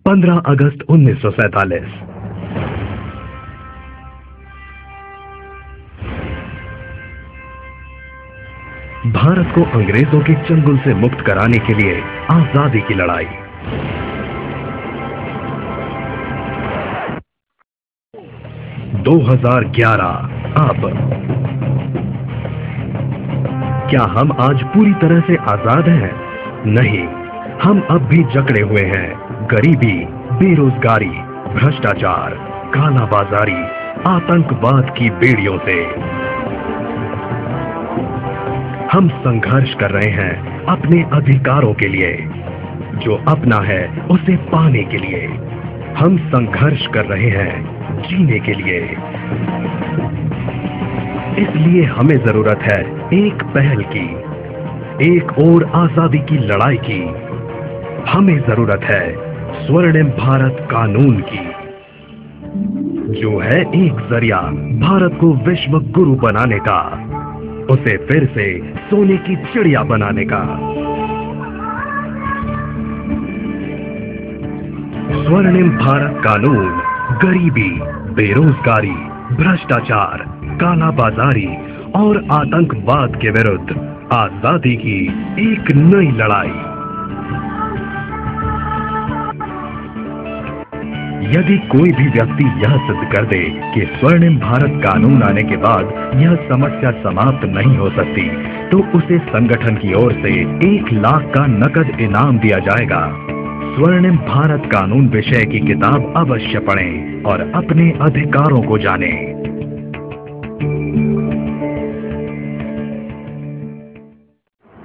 15 अगस्त 1947। भारत को अंग्रेजों के चंगुल से मुक्त कराने के लिए आजादी की लड़ाई। - 2011। अब क्या हम आज पूरी तरह से आजाद हैं? नहीं, हम अब भी जकड़े हुए हैं गरीबी, बेरोजगारी, भ्रष्टाचार, कालाबाजारी, आतंकवाद की बेड़ियों से। हम संघर्ष कर रहे हैं अपने अधिकारों के लिए, जो अपना है उसे पाने के लिए। हम संघर्ष कर रहे हैं जीने के लिए। इसलिए हमें जरूरत है एक पहल की, एक और आजादी की लड़ाई की। हमें जरूरत है स्वर्णिम भारत कानून की, जो है एक जरिया भारत को विश्व गुरु बनाने का, उसे फिर से सोने की चिड़िया बनाने का। स्वर्णिम भारत कानून गरीबी, बेरोजगारी, भ्रष्टाचार, कालाबाजारी और आतंकवाद के विरुद्ध आजादी की एक नई लड़ाई। यदि कोई भी व्यक्ति यह सिद्ध कर दे कि स्वर्णिम भारत कानून आने के बाद यह समस्या समाप्त नहीं हो सकती, तो उसे संगठन की ओर से 1 लाख का नकद इनाम दिया जाएगा। स्वर्णिम भारत कानून विषय की किताब अवश्य पढ़ें और अपने अधिकारों को जानें।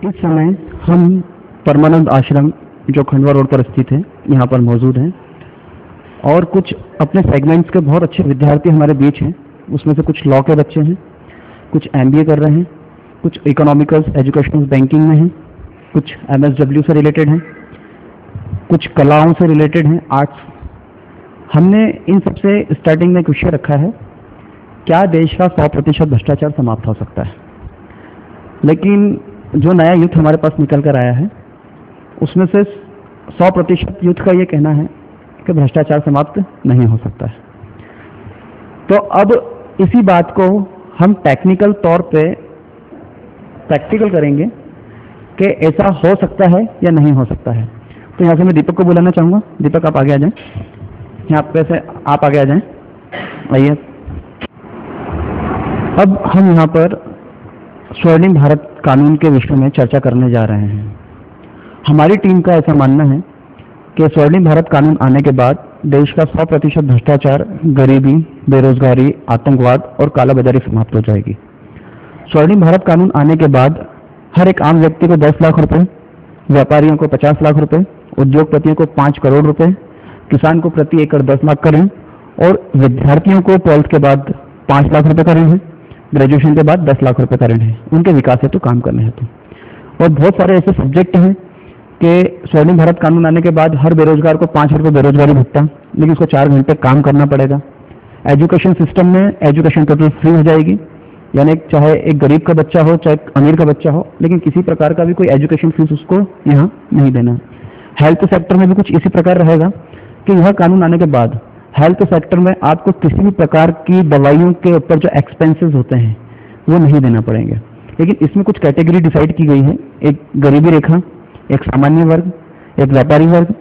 इस समय हम परमानंद आश्रम, जो खंडवा रोड पर स्थित है, यहाँ पर मौजूद हैं और कुछ अपने सेगमेंट्स के बहुत अच्छे विद्यार्थी हमारे बीच हैं। उसमें से कुछ लॉ के बच्चे हैं, कुछ MBA कर रहे हैं, कुछ इकोनॉमिकल्स, एजुकेशनल बैंकिंग में हैं, कुछ MSW से रिलेटेड हैं, कुछ कलाओं से रिलेटेड हैं, आर्ट्स। हमने इन सबसे स्टार्टिंग में एक विषय रखा है, क्या देश का 100% भ्रष्टाचार समाप्त हो सकता है। लेकिन जो नया यूथ हमारे पास निकल कर आया है, उसमें से 100% यूथ का ये कहना है कि भ्रष्टाचार समाप्त नहीं हो सकता है। तो अब इसी बात को हम टेक्निकल तौर पे प्रैक्टिकल करेंगे कि ऐसा हो सकता है या नहीं हो सकता है। तो यहाँ से मैं दीपक को बुलाना चाहूँगा। दीपक, आप आगे आ जाएं। यहाँ पे से आप आगे आ जाएं। आइए। अब हम यहाँ पर स्वर्णिम भारत कानून के विषय में चर्चा करने जा रहे हैं। हमारी टीम का ऐसा मानना है कि स्वर्णिम भारत कानून आने के बाद देश का 100% भ्रष्टाचार, गरीबी, बेरोजगारी, आतंकवाद और कालाबाजारी समाप्त हो जाएगी। स्वर्णिम भारत कानून आने के बाद हर एक आम व्यक्ति को 10 लाख रुपए, व्यापारियों को 50 लाख रुपए, उद्योगपतियों को 5 करोड़ रुपए, किसान को प्रति एकड़ 10 लाख का ऋण और विद्यार्थियों को 12th के बाद 5 लाख रुपए का ऋण है, ग्रेजुएशन के बाद 10 लाख रुपए का ऋण है, उनके विकास हेतु काम करने हेतु। और बहुत सारे ऐसे सब्जेक्ट हैं कि स्वर्णिम भारत कानून आने के बाद हर बेरोजगार को 5 रुपये बेरोजगारी भत्ता, लेकिन उसको 4 घंटे काम करना पड़ेगा। एजुकेशन सिस्टम में एजुकेशन टोटल फ्री हो जाएगी, यानी चाहे एक गरीब का बच्चा हो चाहे अमीर का बच्चा हो, लेकिन किसी प्रकार का भी कोई एजुकेशन फीस उसको यहाँ नहीं देना। हेल्थ सेक्टर में भी कुछ इसी प्रकार रहेगा कि यह कानून आने के बाद हेल्थ सेक्टर में आपको किसी भी प्रकार की दवाइयों के ऊपर जो एक्सपेंसेस होते हैं वो नहीं देना पड़ेंगे। लेकिन इसमें कुछ कैटेगरी डिसाइड की गई है, एक गरीबी रेखा, एक सामान्य वर्ग, एक व्यापारी वर्ग।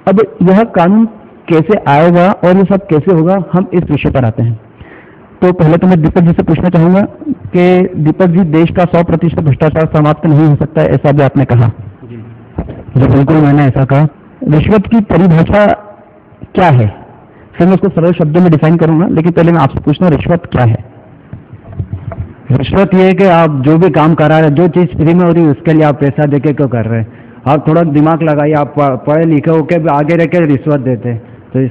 अब यह कानून कैसे आएगा और ये सब कैसे होगा, हम इस विषय पर आते हैं। तो पहले तो मैं दीपक जी से पूछना चाहूंगा कि दीपक जी, देश का 100% भ्रष्टाचार समाप्त नहीं हो सकता है, ऐसा भी आपने कहा। जी बिल्कुल, मैंने ऐसा कहा। रिश्वत की परिभाषा क्या है, फिर मैं उसको सरल शब्दों में डिफाइन करूंगा, लेकिन पहले मैं आपसे पूछना, रिश्वत क्या है? रिश्वत ये है कि आप जो भी काम करा रहे हैं, जो चीज़ फ्री में हो रही है उसके लिए आप पैसा देके क्यों कर रहे हैं। आप थोड़ा दिमाग लगाइए, आप पढ़े लिखे होके भी आगे रह के रिश्वत देते हैं। तो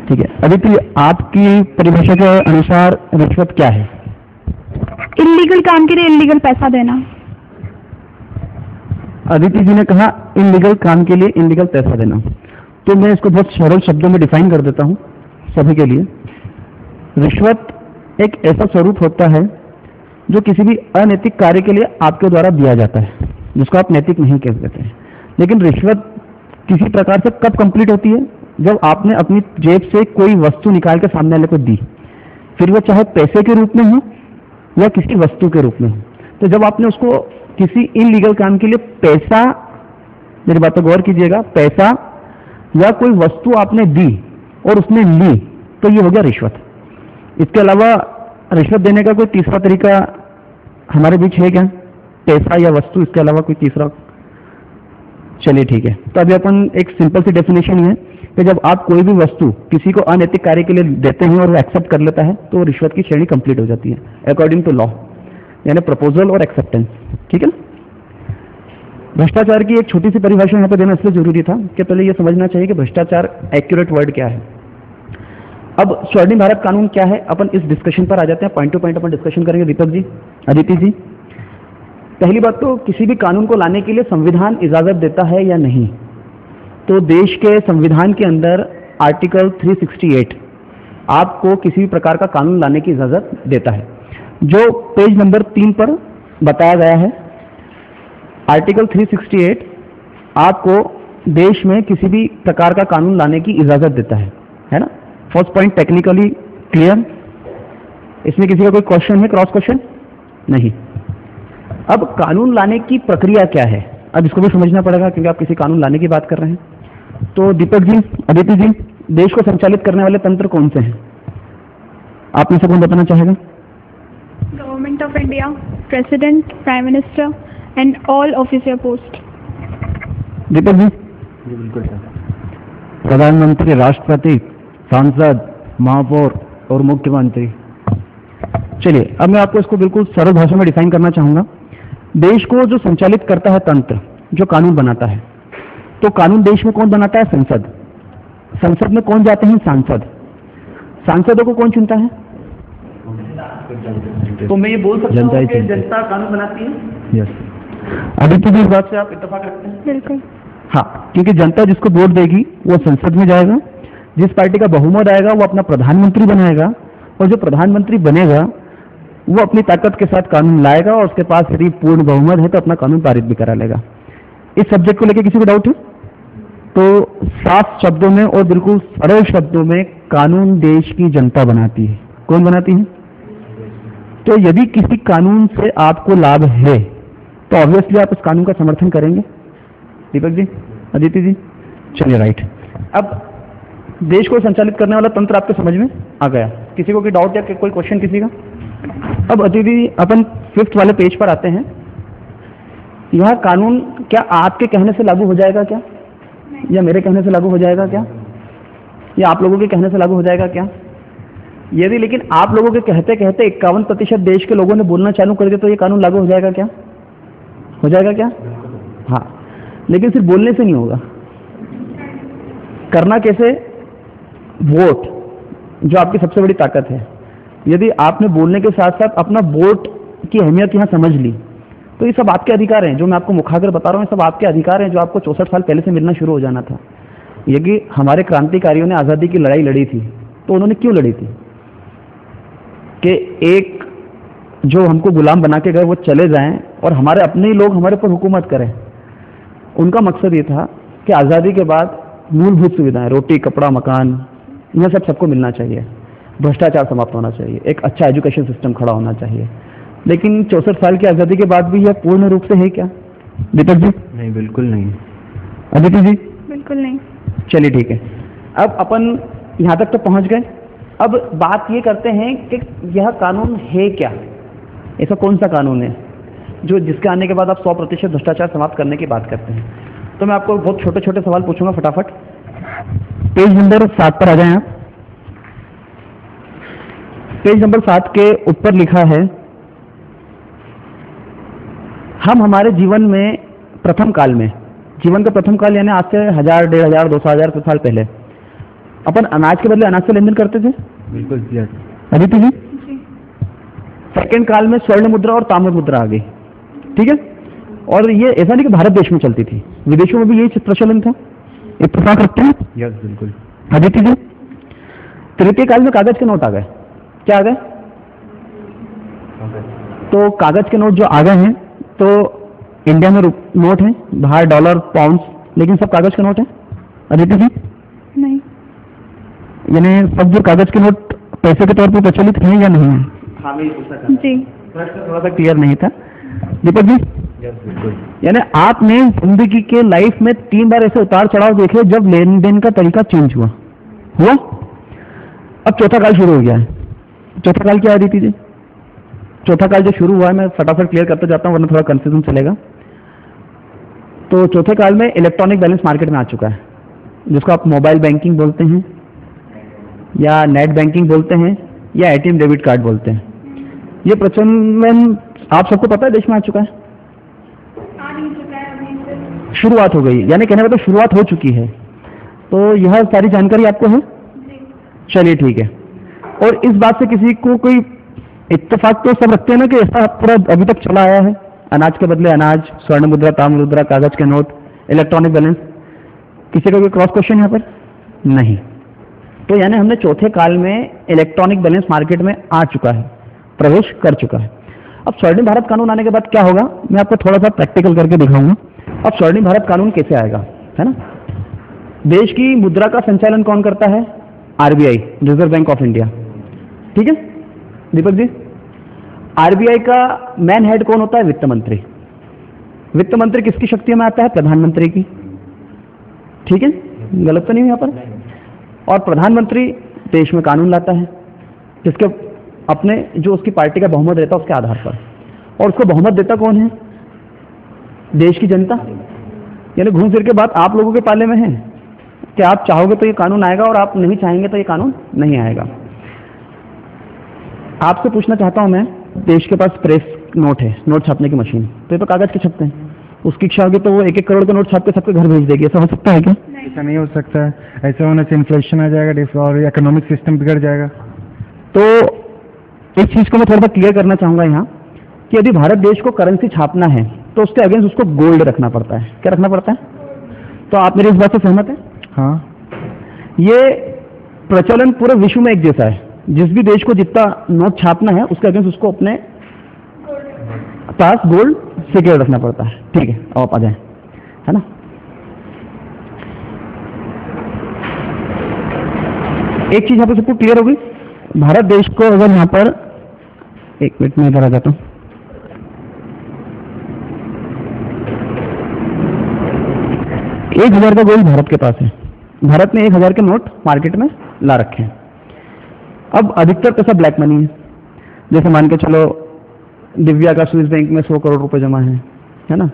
ठीक है, अदिति, आपकी परिभाषा के अनुसार रिश्वत क्या है? इल्लीगल काम के लिए इल्लीगल पैसा देना। अदिति जी ने कहा इल्लीगल काम के लिए इल्लीगल पैसा देना, तो मैं इसको बहुत सरल शब्दों में डिफाइन कर देता हूं सभी के लिए। रिश्वत एक ऐसा स्वरूप होता है जो किसी भी अनैतिक कार्य के लिए आपके द्वारा दिया जाता है, जिसको आप नैतिक नहीं कह सकते हैं। लेकिन रिश्वत किसी प्रकार से कब कंप्लीट होती है, जब आपने अपनी जेब से कोई वस्तु निकाल के सामने वाले को दी, फिर वो चाहे पैसे के रूप में हो या किसी वस्तु के रूप में हो, तो जब आपने उसको किसी इनलीगल काम के लिए पैसा, मेरी बात पर गौर कीजिएगा, पैसा या कोई वस्तु आपने दी और उसने ली, तो ये हो गया रिश्वत। इसके अलावा रिश्वत देने का कोई तीसरा तरीका हमारे बीच है क्या? पैसा या वस्तु, इसके अलावा कोई तीसरा? चलिए ठीक है, तो अभी अपन एक सिंपल सी डेफिनेशन है कि जब आप कोई भी वस्तु किसी को अनैतिक कार्य के लिए देते हैं और वो एक्सेप्ट कर लेता है तो रिश्वत की श्रेणी कंप्लीट हो जाती है अकॉर्डिंग टू लॉ, यानी प्रपोजल और एक्सेप्टेंस। ठीक है ना? भ्रष्टाचार की एक छोटी सी परिभाषा यहाँ पे देना इसलिए जरूरी था कि पहले ये समझना चाहिए कि भ्रष्टाचार एक्यूरेट वर्ड क्या है। अब स्वर्णिम भारत कानून क्या है, अपन इस डिस्कशन पर आ जाते हैं, पॉइंट टू पॉइंट अपन डिस्कशन करेंगे। दीपक जी, अदिति जी, पहली बात तो किसी भी कानून को लाने के लिए संविधान इजाजत देता है या नहीं? तो देश के संविधान के अंदर आर्टिकल 368 आपको किसी भी प्रकार का कानून लाने की इजाजत देता है, जो पेज नंबर 3 पर बताया गया है। आर्टिकल 368 आपको देश में किसी भी प्रकार का कानून लाने की इजाजत देता है ना? First point technically clear? इसमें किसी का कोई क्वेश्चन है, क्रॉस क्वेश्चन? नहीं। अब कानून लाने की प्रक्रिया क्या है, अब इसको भी समझना पड़ेगा क्योंकि आप किसी कानून लाने की बात कर रहे हैं। तो दीपक जी, अदिति जी, देश को संचालित करने वाले तंत्र कौन से हैं? आप में से कौन बताना चाहेगा? Government of India, president, prime minister and all official post. Deepak ji? बिल्कुल सर। प्रधानमंत्री, राष्ट्रपति, सांसद, महापौर और मुख्यमंत्री। चलिए, अब मैं आपको इसको बिल्कुल सरल भाषा में डिफाइन करना चाहूंगा। देश को जो संचालित करता है तंत्र, जो कानून बनाता है, तो कानून देश में कौन बनाता है? संसद। संसद में कौन जाते हैं? सांसद। सांसदों को कौन चुनता है? तो मैं ये बोल सकता हूं कि जनता कानून बनाती है? यस। अभी तो इस बात से आप इत्तेफाक रखते हैं? बिल्कुल। हाँ, क्योंकि जनता जिसको वोट देगी वो संसद में जाएगा, जिस पार्टी का बहुमत आएगा वो अपना प्रधानमंत्री बनाएगा, और जो प्रधानमंत्री बनेगा वो अपनी ताकत के साथ कानून लाएगा, और उसके पास यदि पूर्ण बहुमत है तो अपना कानून पारित भी करा लेगा। इस सब्जेक्ट को लेकर किसी को डाउट है? तो साफ शब्दों में और बिल्कुल सरल शब्दों में कानून देश की जनता बनाती है। कौन बनाती है? तो यदि किसी कानून से आपको लाभ है तो ऑब्वियसली आप उस कानून का समर्थन करेंगे। दीपक जी, अदिति जी, चलिए राइट। अब देश को संचालित करने वाला तंत्र आपके समझ में आ गया। किसी को कोई डाउट या कोई क्वेश्चन किसी का? अब अदिति, अपन 5th वाले पेज पर आते हैं। यह कानून क्या आपके कहने से लागू हो जाएगा क्या, या मेरे कहने से लागू हो जाएगा क्या, या आप लोगों के कहने से लागू हो जाएगा क्या? यदि लेकिन आप लोगों के कहते कहते 51% देश के लोगों ने बोलना चालू कर दिया तो ये कानून लागू हो जाएगा क्या? हो जाएगा क्या? हाँ, लेकिन सिर्फ बोलने से नहीं होगा। करना कैसे? वोट, जो आपकी सबसे बड़ी ताकत है। यदि आपने बोलने के साथ साथ अपना वोट की अहमियत यहाँ समझ ली तो ये सब आपके अधिकार हैं। जो मैं आपको मुखाग्र बता रहा हूँ, ये सब आपके अधिकार हैं जो आपको 64 साल पहले से मिलना शुरू हो जाना था। यदि हमारे क्रांतिकारियों ने आज़ादी की लड़ाई लड़ी थी तो उन्होंने क्यों लड़ी थी? कि एक जो हमको गुलाम बना के गए वो चले जाएं और हमारे अपने ही लोग हमारे पर हुकूमत करें। उनका मकसद ये था कि आज़ादी के बाद मूलभूत सुविधाएं, रोटी, कपड़ा, मकान, यह सब सबको मिलना चाहिए, भ्रष्टाचार समाप्त होना चाहिए, एक अच्छा एजुकेशन सिस्टम खड़ा होना चाहिए। लेकिन 64 साल की आज़ादी के बाद भी यह पूर्ण रूप से है क्या? दीपक जी? नहीं, बिल्कुल नहीं। अदिति जी? बिल्कुल नहीं। चलिए ठीक है, अब अपन यहाँ तक तो पहुँच गए। अब बात ये करते हैं कि यह कानून है क्या, ऐसा कौन सा कानून है जो जिसके आने के बाद आप 100% भ्रष्टाचार समाप्त करने की बात करते हैं? तो मैं आपको बहुत छोटे छोटे सवाल पूछूंगा फटाफट। पेज नंबर 7 पर आ जाएं आप। पेज नंबर 7 के ऊपर लिखा है, हम हमारे जीवन में प्रथम काल में, जीवन का प्रथम काल यानी आज से 1000, 1500, 2000 साल पहले अपन अनाज के बदले अनाज से लेन देन करते थे? बिल्कुल। यस। अदिति जी? सेकंड काल में स्वर्ण मुद्रा और ताम्र मुद्रा आ गई, ठीक है? और ये ऐसा नहीं कि भारत देश में चलती थी, विदेशों में भी यही प्रचलन था। इत्तेफाक रखते हैं? यस, बिल्कुल। अदिति जी? तृतीय काल में कागज के नोट आ गए, क्या आ गए? तो कागज के नोट जो आ गए हैं, तो इंडिया में नोट हैं, बाहर डॉलर, पाउंड, लेकिन सब कागज के नोट हैं। अदिति जी? नहीं। यानी सब जो कागज के नोट पैसे के तौर पर प्रचलित हैं या नहीं है? हाँ, मैं पूछना चाहता हूं। जी, प्रश्न थोड़ा सा क्लियर नहीं था। दीपक जी, यानी आपने जिंदगी के लाइफ में 3 बार ऐसे उतार चढ़ाव देखे जब लेन देन का तरीका चेंज हुआ। अब चौथा काल शुरू हो गया है। चौथा काल क्या है दीदी जी? चौथा काल जो शुरू हुआ है, मैं फटाफट क्लियर करते जाता हूँ वरना थोड़ा कंफ्यूजन चलेगा। तो चौथे काल में इलेक्ट्रॉनिक बैलेंस मार्केट में आ चुका है, जिसको आप मोबाइल बैंकिंग बोलते हैं या नेट बैंकिंग बोलते हैं या एटीएम डेबिट कार्ड बोलते हैं। ये प्रचलन आप सबको पता है देश में आ चुका है, शुरुआत हो गई, यानी कहने मतलब शुरुआत हो चुकी है। तो यह सारी जानकारी आपको है? चलिए ठीक है। और इस बात से किसी को कोई इत्तेफाक तो सब रखते हैं ना कि ऐसा पूरा अभी तक चला आया है, अनाज के बदले अनाज, स्वर्ण मुद्रा, ताम्र मुद्रा, कागज के नोट, इलेक्ट्रॉनिक बैलेंस। किसी का कोई क्रॉस क्वेश्चन यहाँ पर नहीं? तो यानी हमने चौथे काल में इलेक्ट्रॉनिक बैलेंस मार्केट में आ चुका है, प्रवेश कर चुका है। अब स्वर्णिम भारत कानून आने के बाद क्या होगा, मैं आपको थोड़ा सा प्रैक्टिकल करके दिखाऊंगा। अब स्वर्णिम भारत कानून कैसे आएगा, है ना? देश की मुद्रा का संचालन कौन करता है? RBI, reserve bank of India. ठीक है दीपक जी? आरबीआई का मैन हेड कौन होता है? वित्त मंत्री। वित्त मंत्री किसकी शक्तियों में आता है? प्रधानमंत्री की। ठीक है, गलत तो नहीं यहाँ पर? और प्रधानमंत्री देश में कानून लाता है, जिसके अपने जो उसकी पार्टी का बहुमत रहता है उसके आधार पर। और उसको बहुमत देता कौन है? देश की जनता। यानी घूम फिर के बात आप लोगों के पाले में है कि आप चाहोगे तो ये कानून आएगा और आप नहीं चाहेंगे तो ये कानून नहीं आएगा। आपसे पूछना चाहता हूं मैं, देश के पास प्रेस नोट है, नोट छापने की मशीन, तो ये तो कागज के छपते हैं। उसकी इच्छा होगी तो वो 1-1 करोड़ के नोट छाप के सबके घर भेज देगी। ऐसा हो सकता है क्या? ऐसा नहीं हो सकता है। ऐसा होने से इन्फ्लेशन आ जाएगा और इकोनॉमिक सिस्टम बिगड़ जाएगा। तो इस चीज को मैं थोड़ा सा क्लियर करना चाहूंगा यहाँ कि यदि भारत देश को करेंसी छापना है तो उसके अगेंस्ट उसको गोल्ड रखना पड़ता है। क्या रखना पड़ता है? तो आप मेरी इस बात से सहमत हैं? हाँ, ये प्रचलन पूरे विश्व में एक जैसा है। जिस भी देश को जितना नोट छापना है उसके अगेंस्ट उसको अपने पास गोल्ड सिक्योर रखना पड़ता है। ठीक है, अब आप आ जाए, है ना? एक चीज यहाँ पे सबको क्लियर होगी, भारत देश को अगर यहाँ पर, एक मिनट में इधर आ जाता हूं। $1000 का गोल्ड भारत के पास है। भारत ने 1000 के नोट मार्केट में ला रखे हैं। अब अधिकतर पैसा ब्लैक मनी है। जैसे मान के चलो दिव्या का स्विस बैंक में 100 करोड़ रुपए जमा है ना?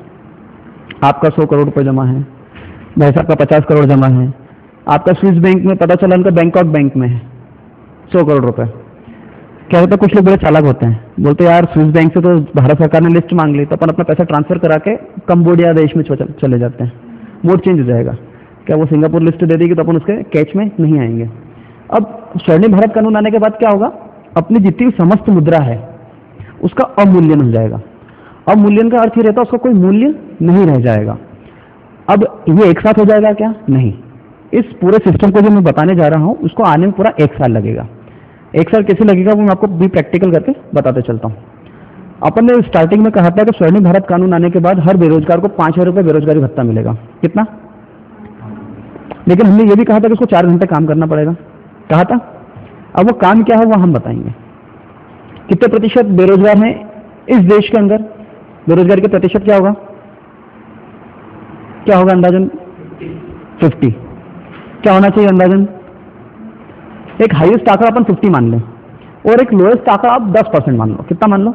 आपका 100 करोड़ रुपए जमा है, भाई साहब का 50 करोड़ जमा है, आपका स्विस बैंक में पता चला उनका बैंकॉक बैंक में है 100 करोड़ रुपए। क्या होता है, कुछ लोग बड़े चालाक होते हैं, बोलते यार स्विस बैंक से तो भारत सरकार ने लिस्ट मांग ली तो अपन अपना पैसा ट्रांसफर करा के कंबोडिया देश में चले जाते हैं, मोड चेंज हो जाएगा। क्या वो सिंगापुर लिस्ट दे देगी तो अपन उसके कैच में नहीं आएंगे। अब स्वर्णिम भारत कानून आने के बाद क्या होगा, अपनी जितनी समस्त मुद्रा है उसका अवमूल्यन हो जाएगा। अवमूल्यन का अर्थ ही रहता है उसका कोई मूल्य नहीं रह जाएगा। अब ये एक साथ हो जाएगा क्या? नहीं। इस पूरे सिस्टम को जो मैं बताने जा रहा हूं उसको आने में पूरा 1 साल लगेगा। 1 साल कैसे लगेगा वो मैं आपको भी प्रैक्टिकल करके बताते चलता हूं। अपन ने स्टार्टिंग में कहा था कि स्वर्णिम भारत कानून आने के बाद हर बेरोजगार को 5,000 रुपये बेरोजगारी भत्ता मिलेगा। कितना? लेकिन हमने ये भी कहा था कि उसको 4 घंटे काम करना पड़ेगा, कहा था। अब वो काम क्या है वो हम बताएंगे। कितने प्रतिशत बेरोजगार हैं इस देश के अंदर? बेरोजगारी का प्रतिशत क्या होगा? क्या होगा अंदाजन? 50। क्या होना चाहिए अंदाजन? एक हाईएस्ट आंकड़ा अपन 50 मान लें और एक लोएस्ट आंकड़ा आप 10% मान लो। कितना मान लो?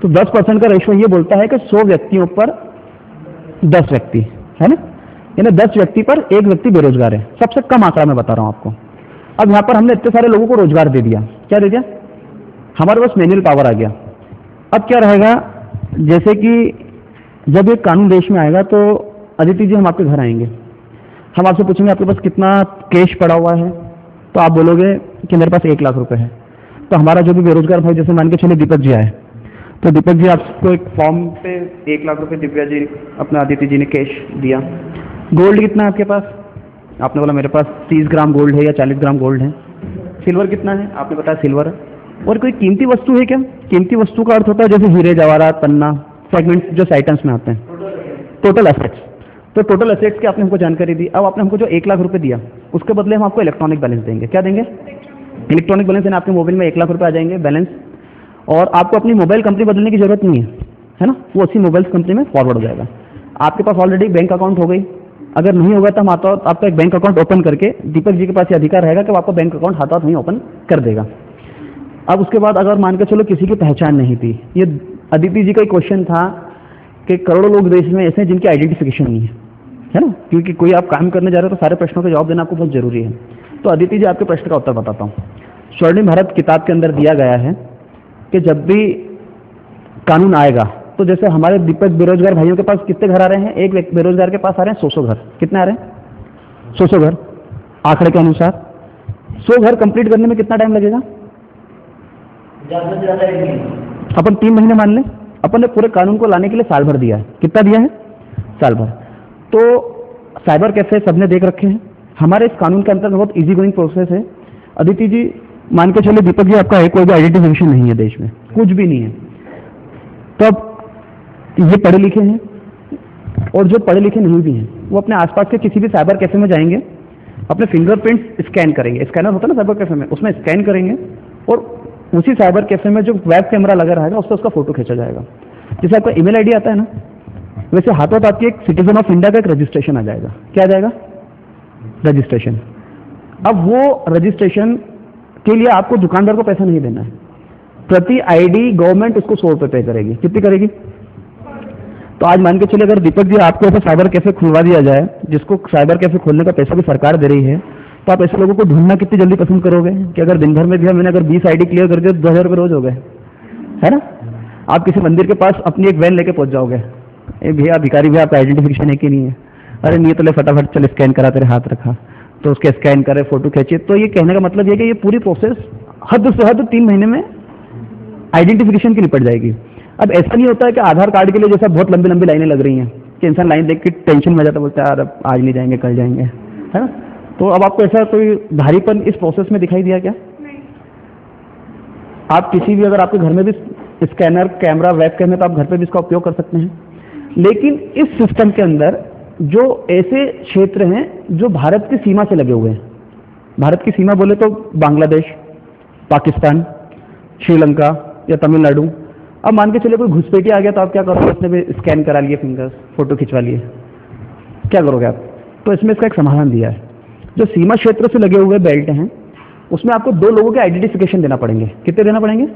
तो 10% का रेशियो ये बोलता है कि 100 व्यक्तियों पर 10 व्यक्ति, है ना? यानी 10 व्यक्ति पर 1 व्यक्ति बेरोजगार है। सबसे कम आंकड़ा मैं बता रहा हूं आपको। अब यहां पर हमने इतने सारे लोगों को रोजगार दे दिया। क्या दे दिया? हमारे पास मैन्युअल पावर आ गया। अब क्या रहेगा, जैसे कि जब एक कानून देश में आएगा तो अदिति जी हम आपके घर आएंगे, हम आपसे पूछेंगे आपके पास कितना कैश पड़ा हुआ है, तो आप बोलोगे कि मेरे पास 1 लाख रुपए है। तो हमारा जो भी बेरोजगार भाई, जैसे मान के चले दीपक जी आए, तो दीपक जी आपको एक फॉर्म पे 1 लाख रुपए दिव्या जी अपना अदिति जी ने कैश दिया। गोल्ड कितना है आपके पास? आपने बोला मेरे पास 30 ग्राम गोल्ड है या 40 ग्राम गोल्ड है। सिल्वर कितना है? आपने बताया सिल्वर है। और कोई कीमती वस्तु है क्या? कीमती वस्तु का अर्थ होता है जैसे हीरे जवाहरात पन्ना सेगमेंट जो आइटम्स में आते हैं, टोटल एसेट्स। तो टोटल एसेट्स की आपने हमको जानकारी दी। अब आपने हमको जो 1 लाख रुपए दिया उसके बदले हम आपको इलेक्ट्रॉनिक बैलेंस देंगे। क्या देंगे? Electronic balance. यानी आपके मोबाइल में 1 लाख रुपए आ जाएंगे बैलेंस, और आपको अपनी मोबाइल कंपनी बदलने की जरूरत नहीं है ना, वो उसी मोबाइल कंपनी में फॉरवर्ड हो जाएगा। आपके पास ऑलरेडी बैंक अकाउंट हो गई। अगर नहीं होगा तो हम आपका एक बैंक अकाउंट ओपन करके, दीपक जी के पास ये अधिकार रहेगा कि वो आपका बैंक अकाउंट हाथों हाथ वहीं ओपन कर देगा। अब उसके बाद अगर मान के चलो किसी की पहचान नहीं थी, ये अदिति जी का ही क्वेश्चन था कि करोड़ों लोग देश में ऐसे हैं जिनकी आइडेंटिफिकेशन नहीं है ना, क्योंकि कोई आप काम करने जा रहे हो तो सारे प्रश्नों का जवाब देना आपको बहुत जरूरी है। तो अदिति जी आपके प्रश्न का उत्तर बताता हूँ। स्वर्णिम भारत किताब के अंदर दिया गया है कि जब भी कानून आएगा तो जैसे हमारे दीपक बेरोजगार भाइयों के पास कितने घर आ रहे हैं, एक बेरोजगार के पास आ रहे हैं 100 घर। कितने आ रहे हैं? 100 घर। आंकड़े के अनुसार 100 घर कंप्लीट करने में कितना टाइम लगेगा? अपन 3 महीने मान लें। अपन ने पूरे कानून को लाने के लिए साल भर दिया है। कितना दिया है? साल भर। तो साइबर कैफे सबने देख रखे हैं। हमारे इस कानून के अंतर्गत बहुत इजी गोइंग प्रोसेस है। अदिति जी मान के चले दीपक जी आपका कोई भी आइडेंटिफिकेशन नहीं है देश में, कुछ भी नहीं है, तो अब ये पढ़े लिखे हैं, और जो पढ़े लिखे नहीं भी हैं वो अपने आसपास के किसी भी साइबर कैफे में जाएंगे, अपने फिंगरप्रिंट्स स्कैन करेंगे। स्कैनर होता है ना साइबर कैफे में, उसमें स्कैन करेंगे और उसी साइबर कैफे में जो वेब कैमरा लगा रहेगा उससे उसका फोटो खींचा जाएगा। जैसे आपका ईमेल आईडी आता है ना, वैसे हाथों हाथ आपकी एक सिटीजन ऑफ इंडिया का एक रजिस्ट्रेशन आ जाएगा। क्या आ जाएगा? रजिस्ट्रेशन। अब वो रजिस्ट्रेशन के लिए आपको दुकानदार को पैसा नहीं देना है। प्रति आईडी गवर्नमेंट उसको 100 रुपये पे करेगी। कितनी करेगी? तो आज मान के चलिए अगर दीपक जी आपको ऐसा साइबर कैफे खुलवा दिया जाए जिसको साइबर कैफे खोलने का पैसा भी सरकार दे रही है, तो आप ऐसे लोगों को ढूंढना कितनी जल्दी पसंद करोगे कि अगर दिन भर में दिया मैंने अगर 20 आईडी क्लियर कर दिया 2000 रुपये रोज हो गए, है ना। आप किसी मंदिर के पास अपनी एक वैन लेके पहुंच जाओगे, भैया भिखारी भैया आपका आइडेंटिफिकेशन है कि नहीं है, अरे नहीं है तो ले फटाफट चल स्कैन करा, तेरे हाथ रखा तो उसके स्कैन करे, फोटो खींचे। तो ये कहने का मतलब ये कि ये पूरी प्रोसेस हद से हद 3 महीने में आइडेंटिफिकेशन की निपट जाएगी। अब ऐसा नहीं होता है कि आधार कार्ड के लिए जैसा बहुत लंबी लंबी लाइनें लग रही हैं कि इंसान लाइन देख के टेंशन में जाता, बोलता है यार आज नहीं जाएंगे कल जाएंगे, है ना। तो अब आपको ऐसा कोई भारीपन इस प्रोसेस में दिखाई दिया क्या? आप किसी भी अगर आपके घर में भी स्कैनर कैमरा वेब कैम है तो आप घर पे भी इसका उपयोग कर सकते हैं। लेकिन इस सिस्टम के अंदर जो ऐसे क्षेत्र हैं जो भारत की सीमा से लगे हुए हैं, भारत की सीमा बोले तो बांग्लादेश, पाकिस्तान, श्रीलंका या तमिलनाडु। अब मान के चलिए कोई घुसपैठी आ गया तो आप क्या करोगे? उसने भी स्कैन करा लिए फिंगर्स, फोटो खिंचवा लिए, क्या करोगे आप? तो इसमें इसका एक समाधान दिया है। जो सीमा क्षेत्र से लगे हुए बेल्ट हैं उसमें आपको 2 लोगों के आइडेंटिफिकेशन देना पड़ेंगे। कितने देना पड़ेंगे?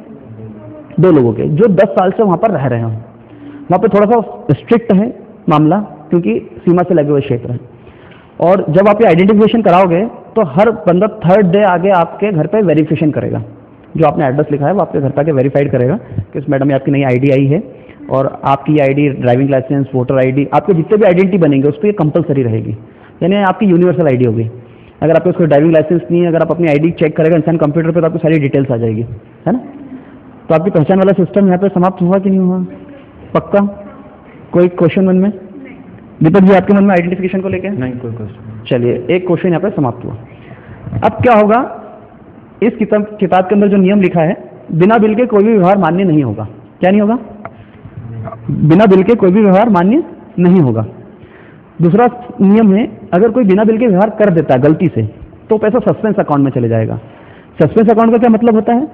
2 लोगों के, जो 10 साल से वहां पर रह रहे हो। वहां पर थोड़ा सा स्ट्रिक्ट है मामला क्योंकि सीमा से लगे हुए क्षेत्र है। और जब आप ये आइडेंटिफिकेशन कराओगे तो हर बंदा 3rd डे आगे आपके घर पे वेरिफिकेशन करेगा। जो आपने एड्रेस लिखा है वो आपके घर पे आके वेरीफाइड करेगा कि इस मैडम आपकी नई आईडी आई है और आपकी ID, driving licence, voter ID, आपके जितने भी आइडेंटिटी बनेंगे उस पर ये कंपलसरी रहेगी, यानी आपकी यूनिवर्सल आईडी होगी। अगर आपके उसको ड्राइविंग लाइसेंस नहीं है, अगर आप अपनी आईडी चेक करेगा इंसान कंप्यूटर पर तो आपको सारी डिटेल्स आ जाएगी, है ना। तो आपकी पहचान वाला सिस्टम यहाँ पे समाप्त हुआ कि नहीं हुआ? पक्का? कोई क्वेश्चन मन में? दीपक जी आपके मन में आइडेंटिफिकेशन को लेकर? नहीं कोई क्वेश्चन। चलिए, एक क्वेश्चन यहाँ पे समाप्त हुआ। अब क्या होगा, इस किताब के अंदर जो नियम लिखा है, बिना बिल के कोई भी व्यवहार मान्य नहीं होगा। क्या नहीं होगा? बिना बिल के कोई भी व्यवहार मान्य नहीं होगा। दूसरा नियम है, अगर कोई बिना बिल के व्यवहार कर देता है गलती से तो पैसा सस्पेंस अकाउंट में चले जाएगा। सस्पेंस अकाउंट का क्या मतलब होता है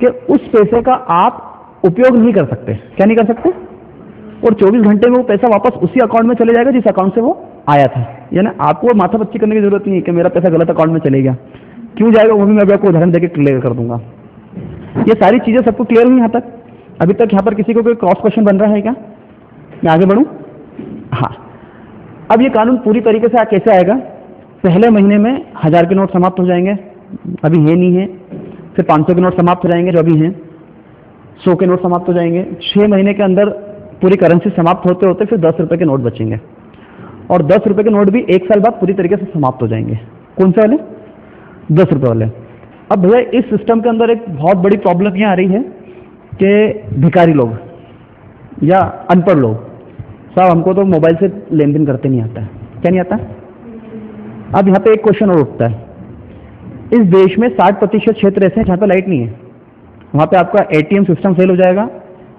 कि उस पैसे का आप उपयोग नहीं कर सकते। क्या नहीं कर सकते? और 24 घंटे में वो पैसा वापस उसी अकाउंट में चले जाएगा जिस अकाउंट से वो आया था। यानी आपको माथा पच्ची करने की जरूरत नहीं है कि मेरा पैसा गलत अकाउंट में चले गया। क्यों जाएगा वो भी मैं आपको उदाहरण देकर क्लियर कर दूंगा। ये सारी चीजें सबको क्लियर हुई यहाँ तक? अभी तक यहाँ पर किसी को कोई क्रॉस क्वेश्चन बन रहा है क्या? मैं आगे बढ़ूं? हाँ। अब ये कानून पूरी तरीके से कैसे आएगा? पहले महीने में 1000 के नोट समाप्त हो जाएंगे, अभी है नहीं है। फिर 500 के नोट समाप्त हो जाएंगे जो अभी हैं। 100 के नोट समाप्त हो जाएंगे। 6 महीने के अंदर पूरी करेंसी समाप्त होते होते फिर 10 रुपए के नोट बचेंगे, और 10 रुपए के नोट भी 1 साल बाद पूरी तरीके से समाप्त हो जाएंगे। कौन से वाले? 10 रुपए वाले। अब भैया इस सिस्टम के अंदर एक बहुत बड़ी प्रॉब्लम यह आ रही है कि भिखारी लोग या अनपढ़ लोग, साहब हमको तो मोबाइल से लेन देन करते नहीं आता है। क्या नहीं आता? अब यहाँ पे एक क्वेश्चन और उठता है, इस देश में 60% क्षेत्र ऐसे हैं जहाँ पे लाइट नहीं है। वहाँ पे आपका ATM सिस्टम फेल हो जाएगा,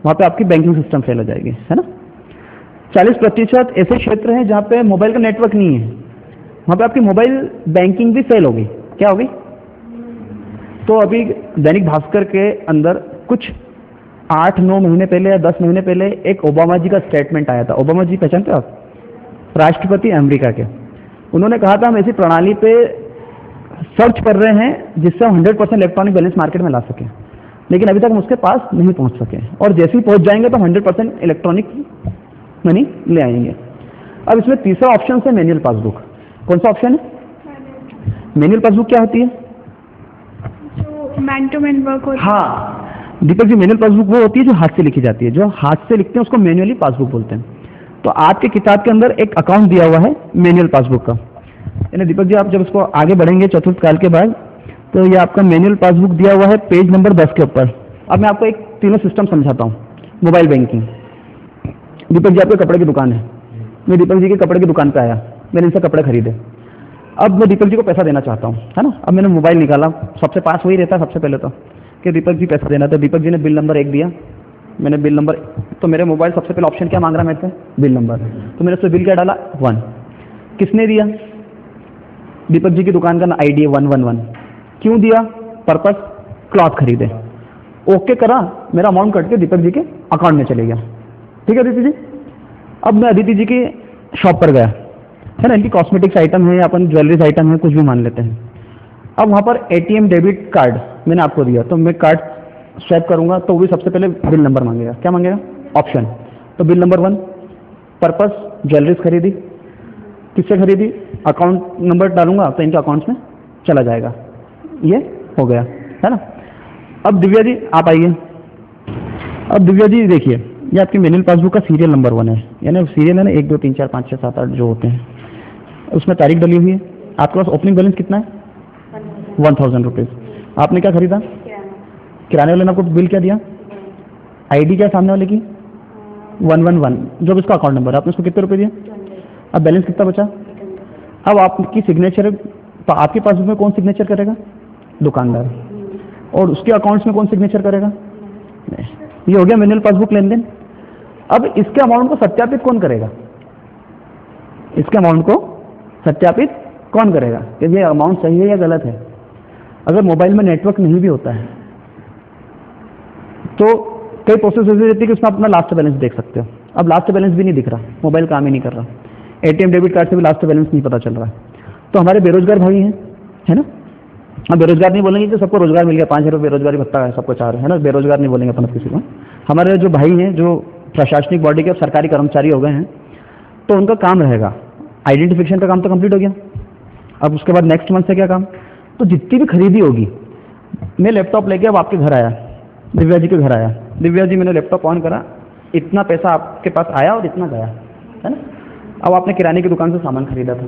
वहाँ पे आपकी बैंकिंग सिस्टम फेल हो जाएगी, है ना। 40% ऐसे क्षेत्र हैं जहाँ पे मोबाइल का नेटवर्क नहीं है, वहाँ पे आपकी मोबाइल बैंकिंग भी फेल होगी। क्या होगी? तो अभी दैनिक भास्कर के अंदर कुछ 8-9 महीने पहले या 10 महीने पहले एक ओबामा जी का स्टेटमेंट आया था। ओबामा जी पहचानते हो आप? राष्ट्रपति अमेरिका के। उन्होंने कहा था हम ऐसी प्रणाली पे सर्च कर रहे हैं जिससे हम 100% इलेक्ट्रॉनिक बैलेंस मार्केट में ला सकें, लेकिन अभी तक हम उसके पास नहीं पहुंच सके, और जैसे ही पहुंच जाएंगे तो 100% इलेक्ट्रॉनिक मनी ले आएंगे। अब इसमें तीसरा ऑप्शन है मैनुअल पासबुक। कौन सा ऑप्शन है? मैनुअल पासबुक क्या होती है? जो मैन टू मैन वर्क होता है। हाँ दीपक जी, मैनुअल पासबुक वो होती है जो हाथ से लिखी जाती है। जो हाथ से लिखते हैं उसको मैनुअली पासबुक बोलते हैं। तो आपके किताब के अंदर एक अकाउंट दिया हुआ है मैनुअल पासबुक का, यानी दीपक जी आप जब इसको आगे बढ़ेंगे चतुर्थ काल के बाद, तो ये आपका मैनुअल पासबुक दिया हुआ है पेज नंबर 10 के ऊपर। अब मैं आपको एक तीनों सिस्टम समझाता हूँ। Mobile banking. दीपक जी आपके कपड़े की दुकान है, मैं दीपक जी के कपड़े की दुकान पे आया, मैंने इनसे कपड़े खरीदे। अब मैं दीपक जी को पैसा देना चाहता हूँ, है ना। अब मैंने मोबाइल निकाला, सबसे पास वही रहता है सबसे पहले तो, कि दीपक जी पैसा देना। तो दीपक जी ने बिल नंबर 1 दिया, मैंने बिल नंबर, तो मेरे मोबाइल सबसे पहले ऑप्शन क्या मांग रहा है मेरे से? Bill number. तो मैंने उससे बिल क्या डाला? 1। किसने दिया? दीपक जी की दुकान का आईडी है 111। क्यों दिया? पर्पस क्लॉथ खरीदे। ओके करा, मेरा अमाउंट कट के दीपक जी के अकाउंट में चले गया। ठीक है अदिति जी। अब मैं अदिति जी की शॉप पर गया, है ना, इनकी कॉस्मेटिक्स आइटम है या अपन ज्वेलरीज आइटम है, कुछ भी मान लेते हैं। अब वहाँ पर एटीएम डेबिट कार्ड मैंने आपको दिया, तो मैं कार्ड स्वैप करूंगा तो भी सबसे पहले बिल नंबर मांगेगा। क्या मांगेगा? ऑप्शन। तो बिल नंबर 1, पर्पस ज्वेलरीज खरीदी, किससे खरीदी? अकाउंट नंबर डालूंगा तो इनके अकाउंट्स में चला जाएगा। ये हो गया, है ना। अब दिव्या जी आप आइए। अब दिव्या जी देखिए, ये आपकी मैनुअल पासबुक का सीरियल नंबर 1 है, यानी सीरियल है ना 1 2 3 4 5 6 7 8 जो होते हैं, उसमें तारीख डली हुई है। आपके पास ओपनिंग बैलेंस कितना है? 1000 रुपीज़। आपने क्या खरीदा? किराने वाले ने आपको बिल क्या दिया? आईडी क्या सामने वाले की? 111 जो इसका अकाउंट नंबर है। आपने उसको कितने रुपए दिए? अब बैलेंस कितना बचा? अब आपकी सिग्नेचर, तो आपके पासबुक में कौन सिग्नेचर करेगा? दुकानदार। और उसके अकाउंट्स में कौन सिग्नेचर करेगा? नहीं। ये हो गया मैनुअल पासबुक लेन देन। अब इसके अमाउंट को सत्यापित कौन करेगा? इसके अमाउंट को सत्यापित कौन करेगा कि ये अमाउंट सही है या गलत है? अगर मोबाइल में नेटवर्क नहीं भी होता है तो कई प्रोसेस ऐसी रहती है कि उसमें अपना लास्ट बैलेंस देख सकते हो। अब लास्ट बैलेंस भी नहीं दिख रहा, मोबाइल काम ही नहीं कर रहा, एटीएम डेबिट कार्ड से भी लास्ट बैलेंस नहीं पता चल रहा है। तो हमारे बेरोजगार भाई हैं, है ना। हम बेरोजगार नहीं बोलेंगे कि सबको रोजगार मिल गया, 5 रुपये बेरोजगारी भत्ता है सबको 4 है ना, बेरोजगार नहीं बोलेंगे अपन किसी को। हमारे जो भाई हैं जो प्रशासनिक बॉडी के सरकारी कर्मचारी हो गए हैं, तो उनका काम रहेगा आइडेंटिफिकेशन का काम तो कंप्लीट हो गया। अब उसके बाद नेक्स्ट मंथ से क्या काम? तो जितनी भी खरीदी होगी, मैं लैपटॉप लेके अब आपके घर आया, दिव्या जी के घर आया, दिव्या जी मैंने लैपटॉप ऑन करा, इतना पैसा आपके पास आया और इतना गया, है ना। अब आपने किराने की दुकान से सामान खरीदा था,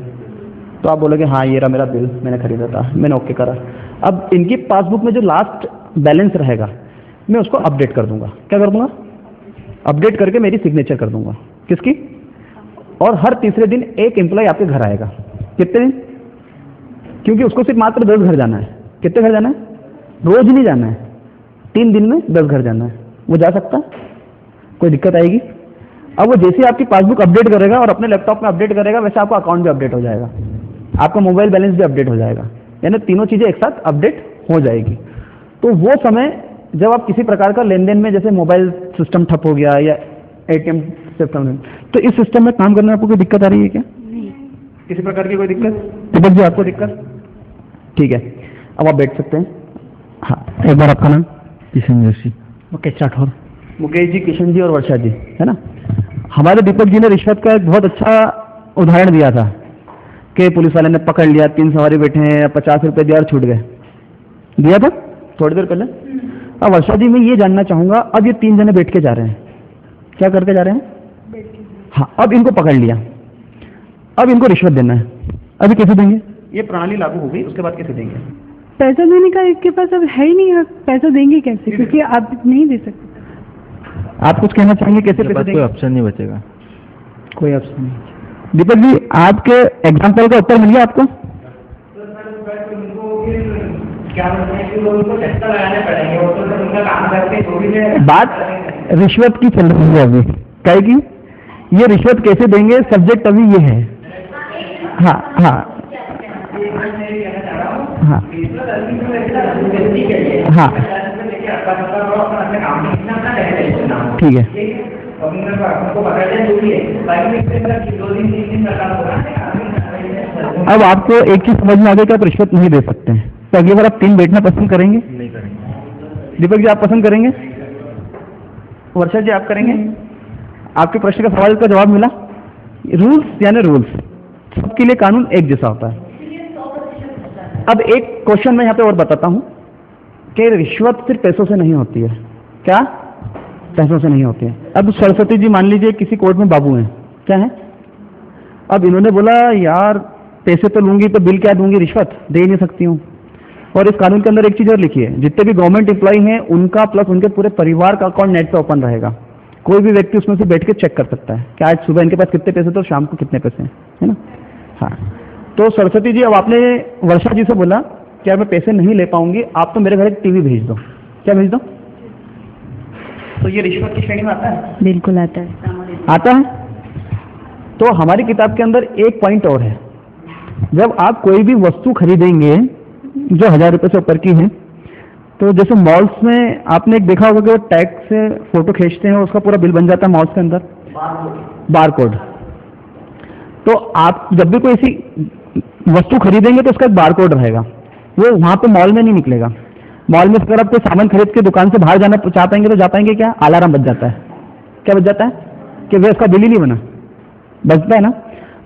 तो आप बोलोगे हाँ ये रहा मेरा बिल, मैंने खरीदा था, मैंने ओके करा। अब इनकी पासबुक में जो लास्ट बैलेंस रहेगा मैं उसको अपडेट कर दूंगा। क्या कर दूंगा? अपडेट करके मेरी सिग्नेचर कर दूंगा। किसकी? और हर तीसरे दिन एक एम्प्लॉय आपके घर आएगा। कितने दिन? क्योंकि उसको सिर्फ मात्र 10 घर जाना है। कितने घर जाना है? रोज नहीं जाना है, 3 दिन में 10 घर जाना है। वो जा सकता है? कोई दिक्कत आएगी? अब वो जैसे आपकी पासबुक अपडेट करेगा और अपने लैपटॉप में अपडेट करेगा, वैसे आपका अकाउंट भी अपडेट हो जाएगा, आपका मोबाइल बैलेंस भी अपडेट हो जाएगा, यानी तीनों चीजें एक साथ अपडेट हो जाएगी। तो वो समय जब आप किसी प्रकार का लेन देन में, जैसे मोबाइल सिस्टम ठप हो गया या एटीएम सिस्टम, तो इस सिस्टम में काम करने में आपको कोई दिक्कत आ रही है क्या? नहीं। किसी प्रकार की कोई दिक्कत? दीपक जी आपको दिक्कत? ठीक है, अब आप बैठ सकते हैं। हाँ, एक बार आपका नाम? किशन जोशी। ओके, राठौर। मुकेश जी, किशन जी और वर्षा जी, है ना। हमारे दीपक जी ने रिश्वत का एक बहुत अच्छा उदाहरण दिया था कि पुलिस वाले ने पकड़ लिया, 3 सवारी बैठे हैं, 50 रुपए दिया और छूट गए। दिया था थोड़ी देर पहले। अब वर्षा जी मैं ये जानना चाहूंगा, अब ये 3 जने बैठ के जा रहे हैं, क्या करके जा रहे हैं? हाँ, अब इनको पकड़ लिया, अब इनको रिश्वत देना है, अभी कैसे देंगे? ये प्रणाली लागू हो गई, उसके बाद कैसे देंगे? पैसा देने का इसके पास अब है ही नहीं, पैसा देंगे कैसे? क्योंकि आप नहीं दे सकते। आप कुछ कहना चाहेंगे कैसे पैसे देंगे? कोई ऑप्शन नहीं बचेगा। कोई ऑप्शन नहीं। दीपक जी आपके एग्जाम्पल का उत्तर मिल गया आपको? बात रिश्वत की चल रही है अभी, क्या की? ये रिश्वत कैसे देंगे, सब्जेक्ट अभी ये है। हाँ हाँ हाँ हाँ ठीक है। अब आपको एक चीज समझ में आ गई कि आप रिश्वत नहीं दे सकते हैं, तो अगली बार आप टीम बैठना पसंद करेंगे? नहीं करेंगे। दीपक जी आप पसंद करेंगे? वर्षा जी आप करेंगे? आपके प्रश्न का सवाल का जवाब मिला। रूल्स यानी रूल्स, सबके लिए कानून एक जैसा होता है। अब एक क्वेश्चन मैं यहाँ पे और बताता हूँ कि रिश्वत सिर्फ पैसों से नहीं होती है। क्या? पैसों से नहीं होती है। अब सरस्वती जी मान लीजिए किसी कोर्ट में बाबू हैं, क्या है, अब इन्होंने बोला यार पैसे तो लूंगी तो बिल क्या दूंगी, रिश्वत दे ही नहीं सकती हूँ। और इस कानून के अंदर एक चीज और लिखी है, जितने भी गवर्नमेंट एम्प्लॉय हैं उनका प्लस उनके पूरे परिवार का अकाउंट नेट पे ओपन रहेगा। कोई भी व्यक्ति उसमें से बैठ के चेक कर सकता है कि आज सुबह इनके पास कितने पैसे थे और शाम को कितने पैसे हैं, है ना। हाँ, तो सरस्वती जी अब आपने वर्षा जी से बोला कि यार मैं पैसे नहीं ले पाऊंगी, आप तो मेरे घर एक टीवी भेज दो। क्या भेज दो? तो ये रिश्वत की श्रेणी में आता है? बिल्कुल आता है। आता है। तो हमारी किताब के अंदर एक पॉइंट और है, जब आप कोई भी वस्तु खरीदेंगे जो 1000 रुपये से ऊपर की है, तो जैसे मॉल्स में आपने एक देखा होगा कि वो टैग से फोटो खींचते हैं, उसका पूरा बिल बन जाता है मॉल्स के अंदर, बारकोड। तो आप जब भी कोई ऐसी वस्तु खरीदेंगे तो उसका एक बारकोड रहेगा, वो वहां पे मॉल में नहीं निकलेगा। मॉल में अगर आप कोई सामान खरीद के दुकान से बाहर जाना चाह पाएंगे तो जा पाएंगे क्या? अलार्म बज जाता है। क्या बज जाता है? कि वे उसका बिल ही नहीं बना, बजता है ना।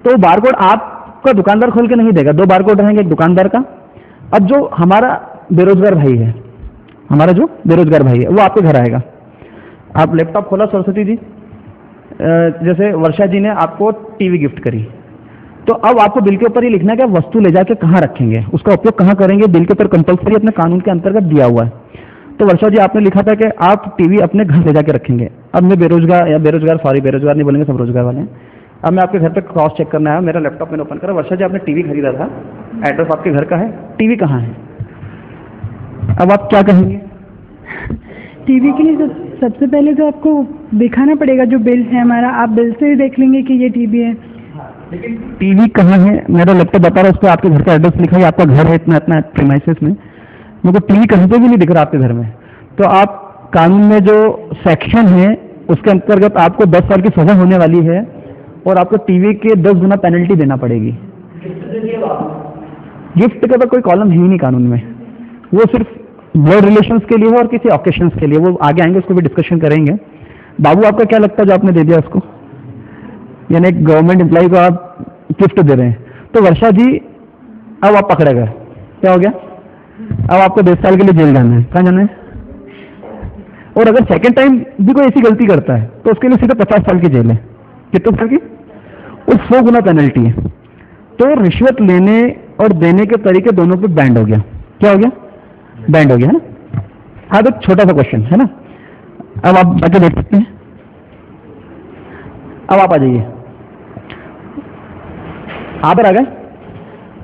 तो बारकोड आपका दुकानदार खोल के नहीं देगा, 2 बारकोड रहेंगे एक दुकानदार का। अब जो हमारा बेरोजगार भाई है, हमारा जो बेरोजगार भाई है वो आपके घर आएगा। आप लैपटॉप खोला सरस्वती जी, जैसे वर्षा जी ने आपको टीवी गिफ्ट करी, तो अब आपको बिल के ऊपर ही लिखना है कि वस्तु ले जाके कहाँ रखेंगे, उसका उपयोग कहाँ करेंगे, बिल के ऊपर कंपल्सरी अपने कानून के अंतर्गत दिया हुआ है। तो वर्षा जी आपने लिखा था कि आप टीवी अपने घर ले जाके रखेंगे। अब मैं बेरोजगार नहीं बोलेंगे, सब रोजगार वाले हैं। अब मैं आपके घर पे क्रॉस चेक करना है, मेरा लैपटॉप मैंने ओपन करा, वर्षा जी आपने टीवी खरीदा था, एड्रेस आपके घर का है, टीवी कहाँ है? अब आप क्या कहेंगे? टीवी के लिए सबसे पहले तो आपको दिखाना पड़ेगा जो बिल है हमारा, आप बिल से ही देख लेंगे कि ये टीवी है। लेकिन टीवी कहाँ है? मेरा लैपटॉप बता रहा है, उस पर आपके घर का एड्रेस लिखा है, आपका घर है इतना इतना प्रीमाइसेस में, मुझे टीवी कहीं पे भी नहीं दिख रहा आपके घर में। तो आप कानून में जो सेक्शन है उसके अंतर्गत आपको 10 साल की सजा होने वाली है और आपको टीवी के 10 गुना पेनल्टी देना पड़ेगी। गिफ्ट का तो कोई कॉलम है ही नहीं कानून में, वो सिर्फ ब्लड रिलेशंस के लिए है और किसी ऑकेशंस के लिए, वो आगे आएंगे उसको भी डिस्कशन करेंगे। बाबू आपका क्या लगता है जो आपने दे दिया उसको, यानी एक गवर्नमेंट एम्प्लॉय को आप गिफ्ट दे रहे हैं, तो वर्षा जी अब आप पकड़े गए, क्या हो गया? अब आपको 10 साल के लिए जेल जाना है। कहाँ जाना है? और अगर सेकंड टाइम भी कोई ऐसी गलती करता है तो उसके लिए सीधे 50 साल की जेल है। कितने साल की? उस 100 गुना पेनल्टी है। तो रिश्वत लेने और देने के तरीके दोनों पे बैंड हो गया। क्या हो गया? बैंड हो गया, है ना। हाँ, तो छोटा सा क्वेश्चन है ना, अब आप जाके देख सकते हैं। अब आप आ जाइए, आप आ गए।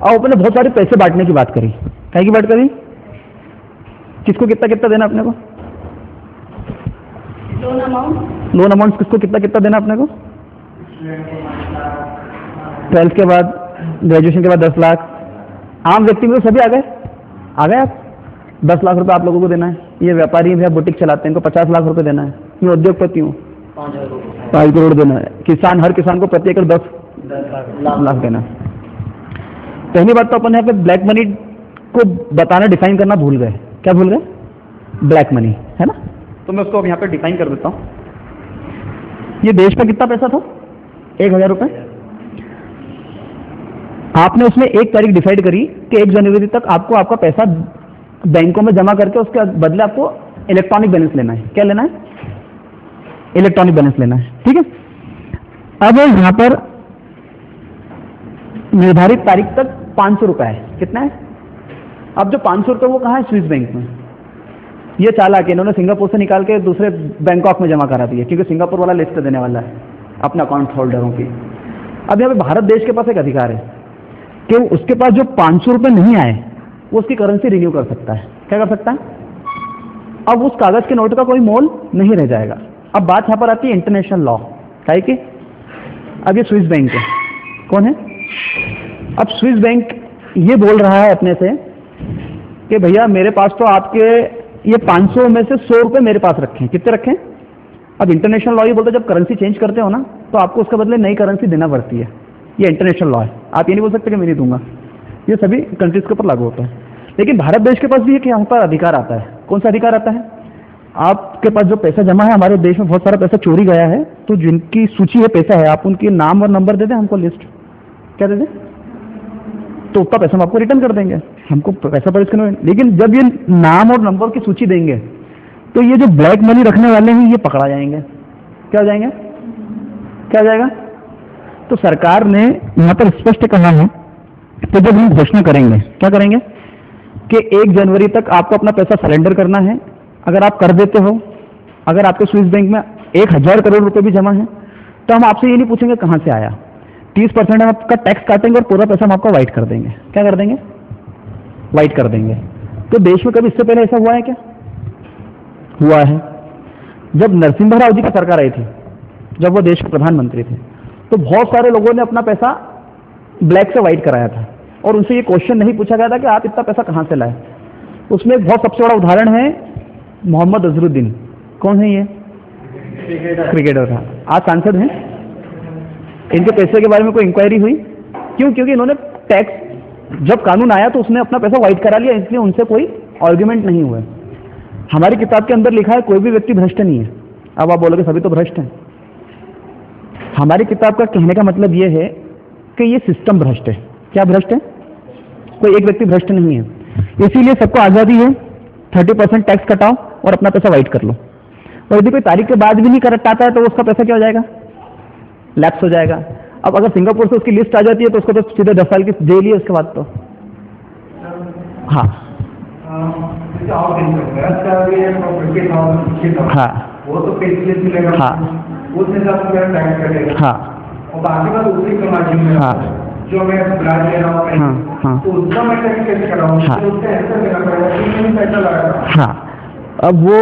अब अपने बहुत सारे पैसे बांटने की बात करी, क्या की बात करी? किसको कितना कितना देना अपने को? लोन अमाउंट किसको कितना कितना देना अपने को? 12th के बाद, ग्रेजुएशन के बाद 10 लाख। आम व्यक्ति में तो सभी आ गए आप 10 लाख रुपए आप लोगों को देना है। ये व्यापारी भैया बुटीक चलाते हैं, इनको 50 लाख रुपए देना है। ये उद्योगपति हूँ, 5 करोड़ देना है। किसान, हर किसान को प्रति एकड़ 10 लाख देना है। पहली बात तो अपन यहाँ पे ब्लैक मनी को बताना, डिफाइन करना भूल गए। क्या भूल गए? ब्लैक मनी, है ना। तो मैं उसको अब यहाँ पे डिफाइन कर देता हूँ। ये देश का कितना पैसा था? 1000 रुपए। आपने उसमें 1 तारीख डिसाइड करी कि 1 जनवरी तक आपको आपका पैसा बैंकों में जमा करके उसके बदले आपको इलेक्ट्रॉनिक बैलेंस लेना है। क्या लेना है? इलेक्ट्रॉनिक बैलेंस लेना है, ठीक है। अब यहाँ पर निर्धारित तारीख तक 500 रुपए है। कितना है? अब जो 500 रुपए वो कहाँ है? स्विस बैंक में। ये चालाक, इन्होंने सिंगापुर से निकाल के दूसरे बैंकॉक में जमा करा दिया, क्योंकि सिंगापुर वाला लिस्ट देने वाला है अपने अकाउंट होल्डरों की। अब यहाँ पे भारत देश के पास एक अधिकार है कि उसके पास जो 500 रुपए नहीं आए वो उसकी करेंसी रिन्यू कर सकता है। क्या कर सकता है? अब उस कागज के नोट का कोई मोल नहीं रह जाएगा। अब बात यहाँ पर आती है इंटरनेशनल लॉ, क्या है कि अब ये स्विस बैंक है, कौन है? अब स्विस बैंक ये बोल रहा है अपने से कि भैया मेरे पास तो आपके ये 500 में से 100 रुपये मेरे पास रखे हैं। कितने रखे हैं? अब इंटरनेशनल लॉ ये बोलते हैं जब करेंसी चेंज करते हो ना तो आपको उसके बदले नई करेंसी देना पड़ती है। ये इंटरनेशनल लॉ है, आप ये नहीं बोल सकते कि मैं नहीं दूंगा। ये सभी कंट्रीज के ऊपर लागू होता है। लेकिन भारत देश के पास भी एक यहाँ पर अधिकार आता है। कौन सा अधिकार आता है? आपके पास जो पैसा जमा है, हमारे देश में बहुत सारा पैसा चोरी गया है, तो जिनकी सूची है पैसा है, आप उनके नाम और नंबर दे दें हमको, लिस्ट क्या दे दें, तो उतना पैसा हम आपको रिटर्न कर देंगे। हमको पैसा पर इसका, लेकिन जब ये नाम और नंबर की सूची देंगे तो ये जो ब्लैक मनी रखने वाले हैं ये पकड़ा जाएंगे। क्या हो जाएंगे? क्या हो जाएगा? तो सरकार ने यहाँ पर स्पष्ट कहा है कि जब हम घोषणा करेंगे, क्या करेंगे कि 1 जनवरी तक आपको अपना पैसा सरेंडर करना है। अगर आप कर देते हो, अगर आपके स्विस बैंक में 1000 करोड़ रुपए भी जमा है, तो हम आपसे ये नहीं पूछेंगे कहाँ से आया। 30% हम आपका टैक्स काटेंगे और पूरा पैसा हम आपको वाइट कर देंगे। क्या कर देंगे? वाइट कर देंगे। तो देश में कभी इससे पहले ऐसा हुआ है क्या? हुआ है। जब नरसिम्हा राव जी की सरकार आई थी, जब वो देश के प्रधानमंत्री थे, तो बहुत सारे लोगों ने अपना पैसा ब्लैक से वाइट कराया था और उनसे ये क्वेश्चन नहीं पूछा गया था कि आप इतना पैसा कहाँ से लाए। उसमें एक बहुत सबसे बड़ा उदाहरण है मोहम्मद अजहरुद्दीन। कौन है ये? क्रिकेटर था, आज सांसद हैं। इनके पैसे के बारे में कोई इंक्वायरी हुई? क्यों? क्योंकि इन्होंने टैक्स, जब कानून आया तो उसने अपना पैसा वाइट करा लिया, इसलिए उनसे कोई आर्ग्यूमेंट नहीं हुआ। हमारी किताब के अंदर लिखा है कोई भी व्यक्ति भ्रष्ट नहीं है। अब आप बोलोगे सभी तो भ्रष्ट हैं। हमारी किताब का कहने का मतलब ये है कि ये सिस्टम भ्रष्ट है। क्या भ्रष्ट है? कोई एक व्यक्ति भ्रष्ट नहीं है। इसीलिए सबको आजादी है, 30% टैक्स कटाओ और अपना पैसा वाइट कर लो। और यदि कोई तारीख के बाद भी नहीं कटाता है तो उसका पैसा क्या हो जाएगा? लैप्स हो जाएगा। अब अगर सिंगापुर से उसकी लिस्ट आ जाती है तो उसको तो सीधे 10 साल की जेल ही है उसके बाद तो। हाँ हाँ वो तो पेस्लिप मिलेगा, हाँ उस हिसाब से मेरा टैक्स कटेगा। हाँ और बाकी बात उसी के मार्जिन में, हाँ जो मैं ब्रांड ले रहा हूँ, हाँ हाँ तो उसका मैं टैक्स कैसे कराऊँ? हाँ। तो उसका ऐसा देना पड़ेगा कि मैंने पैसा लगाया। हाँ। अब वो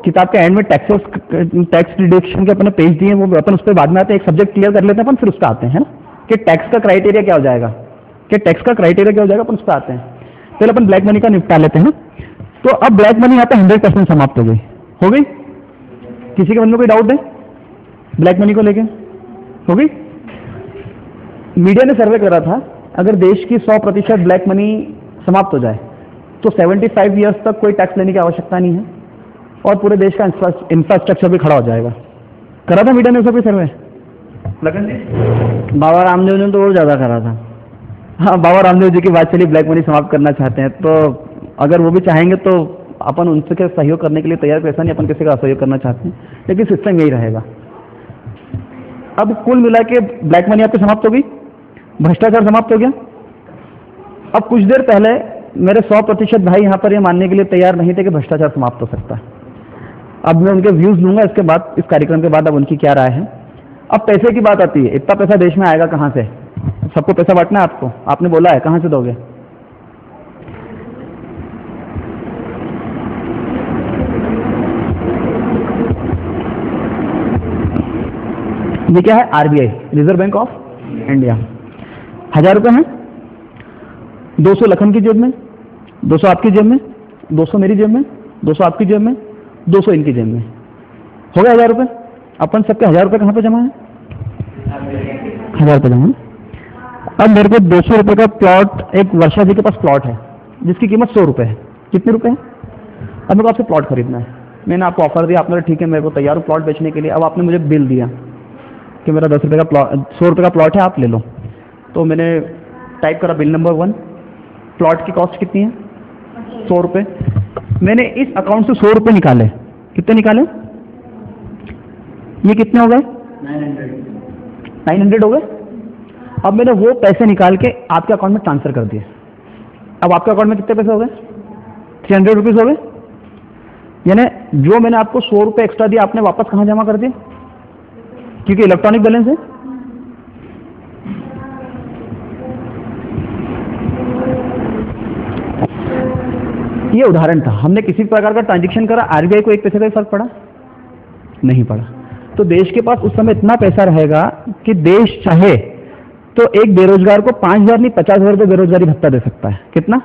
किताब के एंड में टैक्स डिडक्शन के अपने पेज दिए, वो अपन उस पर बाद में आते हैं। एक सब्जेक्ट क्लियर कर लेते हैं अपन, फिर उस पर आते हैं ना कि टैक्स का क्राइटेरिया क्या हो जाएगा, कि टैक्स का क्राइटेरिया क्या हो जाएगा, अपन उस पर आते हैं। पहले अपन ब्लैक मनी का निपटा लेते हैं। तो अब ब्लैक मनी यहाँ पे 100% समाप्त हो गई। हो गई? किसी के मन में कोई डाउट है ब्लैक मनी को लेके? हो गई? मीडिया ने सर्वे करा था, अगर देश की 100% ब्लैक मनी समाप्त हो जाए तो 75 ईयर्स तक कोई टैक्स लेने की आवश्यकता नहीं है और पूरे देश का इंफ्रास्ट्रक्चर भी खड़ा हो जाएगा। करा था मीडिया ने उसका कोई सर्वे? लगन जी? बाबा रामदेव ने तो और ज्यादा करा था। हाँ, बाबा रामदेव जी की बात चली, ब्लैक मनी समाप्त करना चाहते हैं, तो अगर वो भी चाहेंगे तो अपन उनसे के सहयोग करने के लिए तैयार, ऐसा नहीं अपन किसी का असहयोग करना चाहते हैं, लेकिन सिस्टम यही रहेगा। अब कुल मिला के ब्लैक मनी आपकी समाप्त हो गई, भ्रष्टाचार समाप्त हो गया। अब कुछ देर पहले मेरे 100% भाई यहाँ पर ये मानने के लिए तैयार नहीं थे कि भ्रष्टाचार समाप्त हो सकता है। अब मैं उनके व्यूज लूंगा इसके बाद, इस कार्यक्रम के बाद अब उनकी क्या राय है। अब पैसे की बात आती है, इतना पैसा देश में आएगा कहाँ से? सबको पैसा बांटना है आपको, आपने बोला है, कहाँ से दोगे? ये क्या है? RBI, reserve bank of India. 1000 रुपये हैं, 200 लखन की जेब में, 200 आपकी जेब में, 200 मेरी जेब में, 200 आपकी जेब में, 200 इनकी जेब में। हो गए 1000 रुपये। अपन सबके 1000 रुपये कहाँ पे जमा है? 1000 रुपये जमा है। अब मेरे को 200 रुपये का प्लॉट, एक वर्षा जी के पास प्लॉट है जिसकी कीमत 100 रुपये है। कितने रुपए है? अब मेरे को आपसे प्लॉट खरीदना है। मैंने आपको ऑफर दिया, आपने ठीक है मेरे को तैयार हूँ प्लॉट बेचने के लिए। अब आपने मुझे बिल दिया कि मेरा 10 रुपये का प्लॉट, 100 रुपये का प्लॉट है, आप ले लो। तो मैंने टाइप करा बिल नंबर 1, प्लॉट की कॉस्ट कितनी है? 100 रुपये। मैंने इस अकाउंट से 100 रुपये निकाले। कितने निकाले? ये कितने हो गए? 900 हो गए। अब मैंने वो पैसे निकाल के आपके अकाउंट में ट्रांसफर कर दिए। अब आपके अकाउंट में कितने पैसे हो गए? 300 रुपीज़ हो गए। यानी जो मैंने आपको 100 रुपये एक्स्ट्रा दिया, आपने वापस कहाँ जमा कर दिया? क्योंकि इलेक्ट्रॉनिक बैलेंस है। ये उदाहरण था, हमने किसी प्रकार का ट्रांजैक्शन करा, आरबीआई को एक पैसे का फर्क पड़ा? नहीं पड़ा। तो देश के पास उस समय इतना पैसा रहेगा कि देश चाहे तो एक बेरोजगार को 5,000 नहीं 50,000 रुपये बेरोजगारी भत्ता दे सकता है। कितना?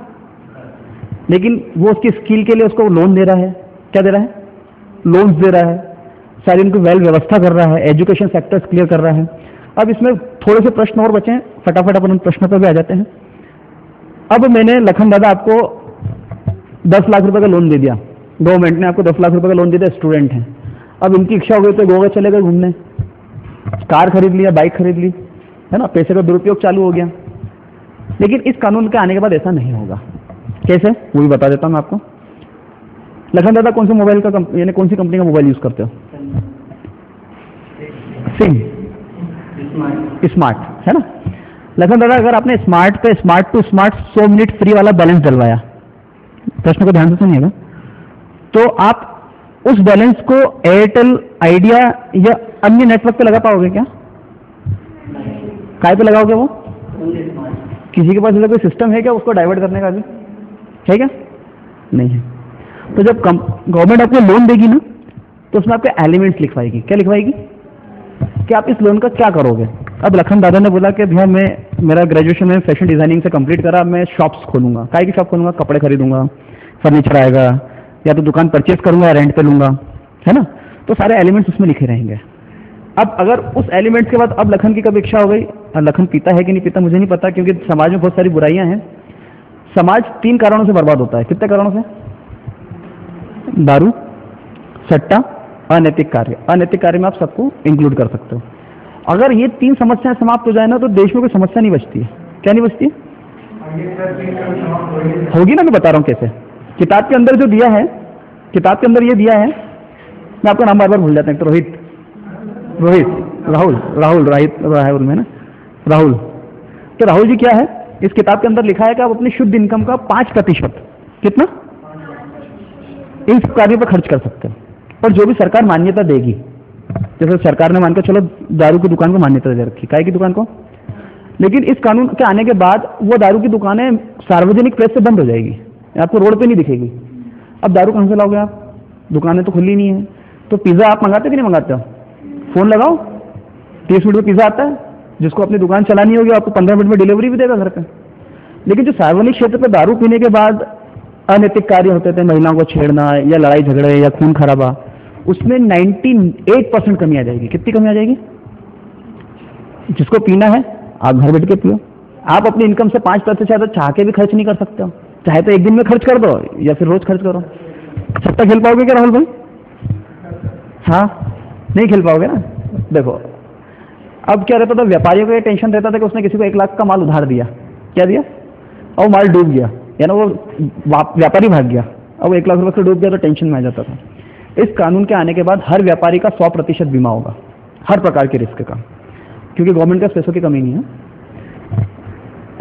लेकिन वो उसकी स्किल के लिए उसको लोन दे रहा है। क्या दे रहा है? लोन्स दे रहा है, सारी उनको वेल व्यवस्था कर रहा है, एजुकेशन सेक्टर्स क्लियर कर रहा है। अब इसमें थोड़े से प्रश्न और बचे हैं, फटाफट अपन उन प्रश्नों पर भी आ जाते हैं। अब मैंने लखन दादा आपको 10 लाख रुपए का लोन दे दिया, गवर्नमेंट ने आपको 10 लाख रुपए का लोन दे दिया, स्टूडेंट हैं। अब इनकी इच्छा हो गई तो गोवा चले गए घूमने, कार खरीद लिया, बाइक खरीद ली, है ना, पैसे का दुरुपयोग चालू हो गया। लेकिन इस कानून के आने के बाद ऐसा नहीं होगा। कैसे? वो भी बता देता हूं मैं आपको। लखन दादा कौन से मोबाइल का यानी कौन सी कंपनी का मोबाइल यूज करते हो? सिम स्मार्ट, है ना। लखन दादा अगर आपने स्मार्ट पे smart to smart 100 minute free वाला बैलेंस डलवाया, प्रश्न को ध्यान से सुनिएगा, तो आप उस बैलेंस को एयरटेल, आइडिया या अन्य नेटवर्क पे लगा पाओगे क्या? काय पे लगाओगे? वो किसी के पास ऐसा कोई सिस्टम है क्या उसको डाइवर्ट करने का? भी है क्या? नहीं है। तो जब गवर्नमेंट आपको लोन देगी ना, तो उसमें आपके एलिमेंट्स लिखवाएगी। क्या लिखवाएगी? कि आप इस लोन का क्या करोगे। अब लखन दादा ने बोला कि भैया मेरा ग्रेजुएशन में फैशन डिजाइनिंग से कंप्लीट करा, मैं शॉप्स खोलूंगा। काय की शॉप खोलूंगा? कपड़े खरीदूंगा, फर्नीचर आएगा, या तो दुकान परचेज करूंगा, रेंट पे लूंगा, है ना। तो सारे एलिमेंट्स उसमें लिखे रहेंगे। अब अगर उस एलिमेंट्स के बाद अब लखन की कब इच्छा हो गई, लखन पीता है कि नहीं पीता मुझे नहीं पता, क्योंकि समाज में बहुत सारी बुराइयां हैं। समाज 3 कारणों से बर्बाद होता है। कितने कारणों से? दारू, सट्टा, अनैतिक कार्य। अनैतिक कार्य में आप सबको इंक्लूड कर सकते हो। अगर ये 3 समस्याएं समाप्त हो जाए ना, तो देश में कोई समस्या नहीं बचती है। क्या नहीं बचती है? होगी ना, मैं बता रहा हूं कैसे। किताब के अंदर जो दिया है, किताब के अंदर ये दिया है, मैं आपका नाम बार बार भूल जाता हूं। तो राहुल में ना, राहुल। तो राहुल जी क्या है, इस किताब के अंदर लिखा है कि आप अपनी शुद्ध इनकम का 5% कितना इन सब कार्यों पर खर्च कर सकते हैं। और जो भी सरकार मान्यता देगी, जैसे सरकार ने मानकर चलो दारू की दुकान को मान्यता दे रखी, काय की दुकान को, लेकिन इस कानून के आने के बाद वो दारू की दुकानें सार्वजनिक प्लेस से बंद हो जाएगी, आपको रोड पे नहीं दिखेगी। अब दारू कहां से लाओगे आप? दुकानें तो खुली नहीं है। तो पिज्जा आप मंगाते हो कि नहीं मंगाते हो? फोन लगाओ, 30 मिनट में पिज्जा आता है। जिसको अपनी दुकान चलानी होगी आपको 15 मिनट में डिलीवरी भी देगा घर पे। लेकिन जो सार्वजनिक क्षेत्र पर दारू पीने के बाद अनैतिक कार्य होते थे, महिलाओं को छेड़ना या लड़ाई झगड़े या खून खराबा, उसमें 98% कमी आ जाएगी। कितनी कमी आ जाएगी? जिसको पीना है आप घर बैठ के पियो। आप अपनी इनकम से 5% से ज्यादा चाह के भी खर्च नहीं कर सकते हो। चाहे तो एक दिन में खर्च कर दो या फिर रोज खर्च करो। सट्टा खेल पाओगे क्या राहुल भाई? हाँ, नहीं खेल पाओगे ना। देखो अब क्या रहता था, व्यापारियों को ये टेंशन रहता था कि उसने किसी को 1 लाख का माल उधार दिया, क्या दिया, और माल डूब गया, या ना वो व्यापारी भाग गया, अब 1 लाख रुपए से डूब गया, तो टेंशन में आ जाता था। इस कानून के आने के बाद हर व्यापारी का 100% बीमा होगा, हर प्रकार के रिस्क का, क्योंकि गवर्नमेंट का पैसों की कमी नहीं है।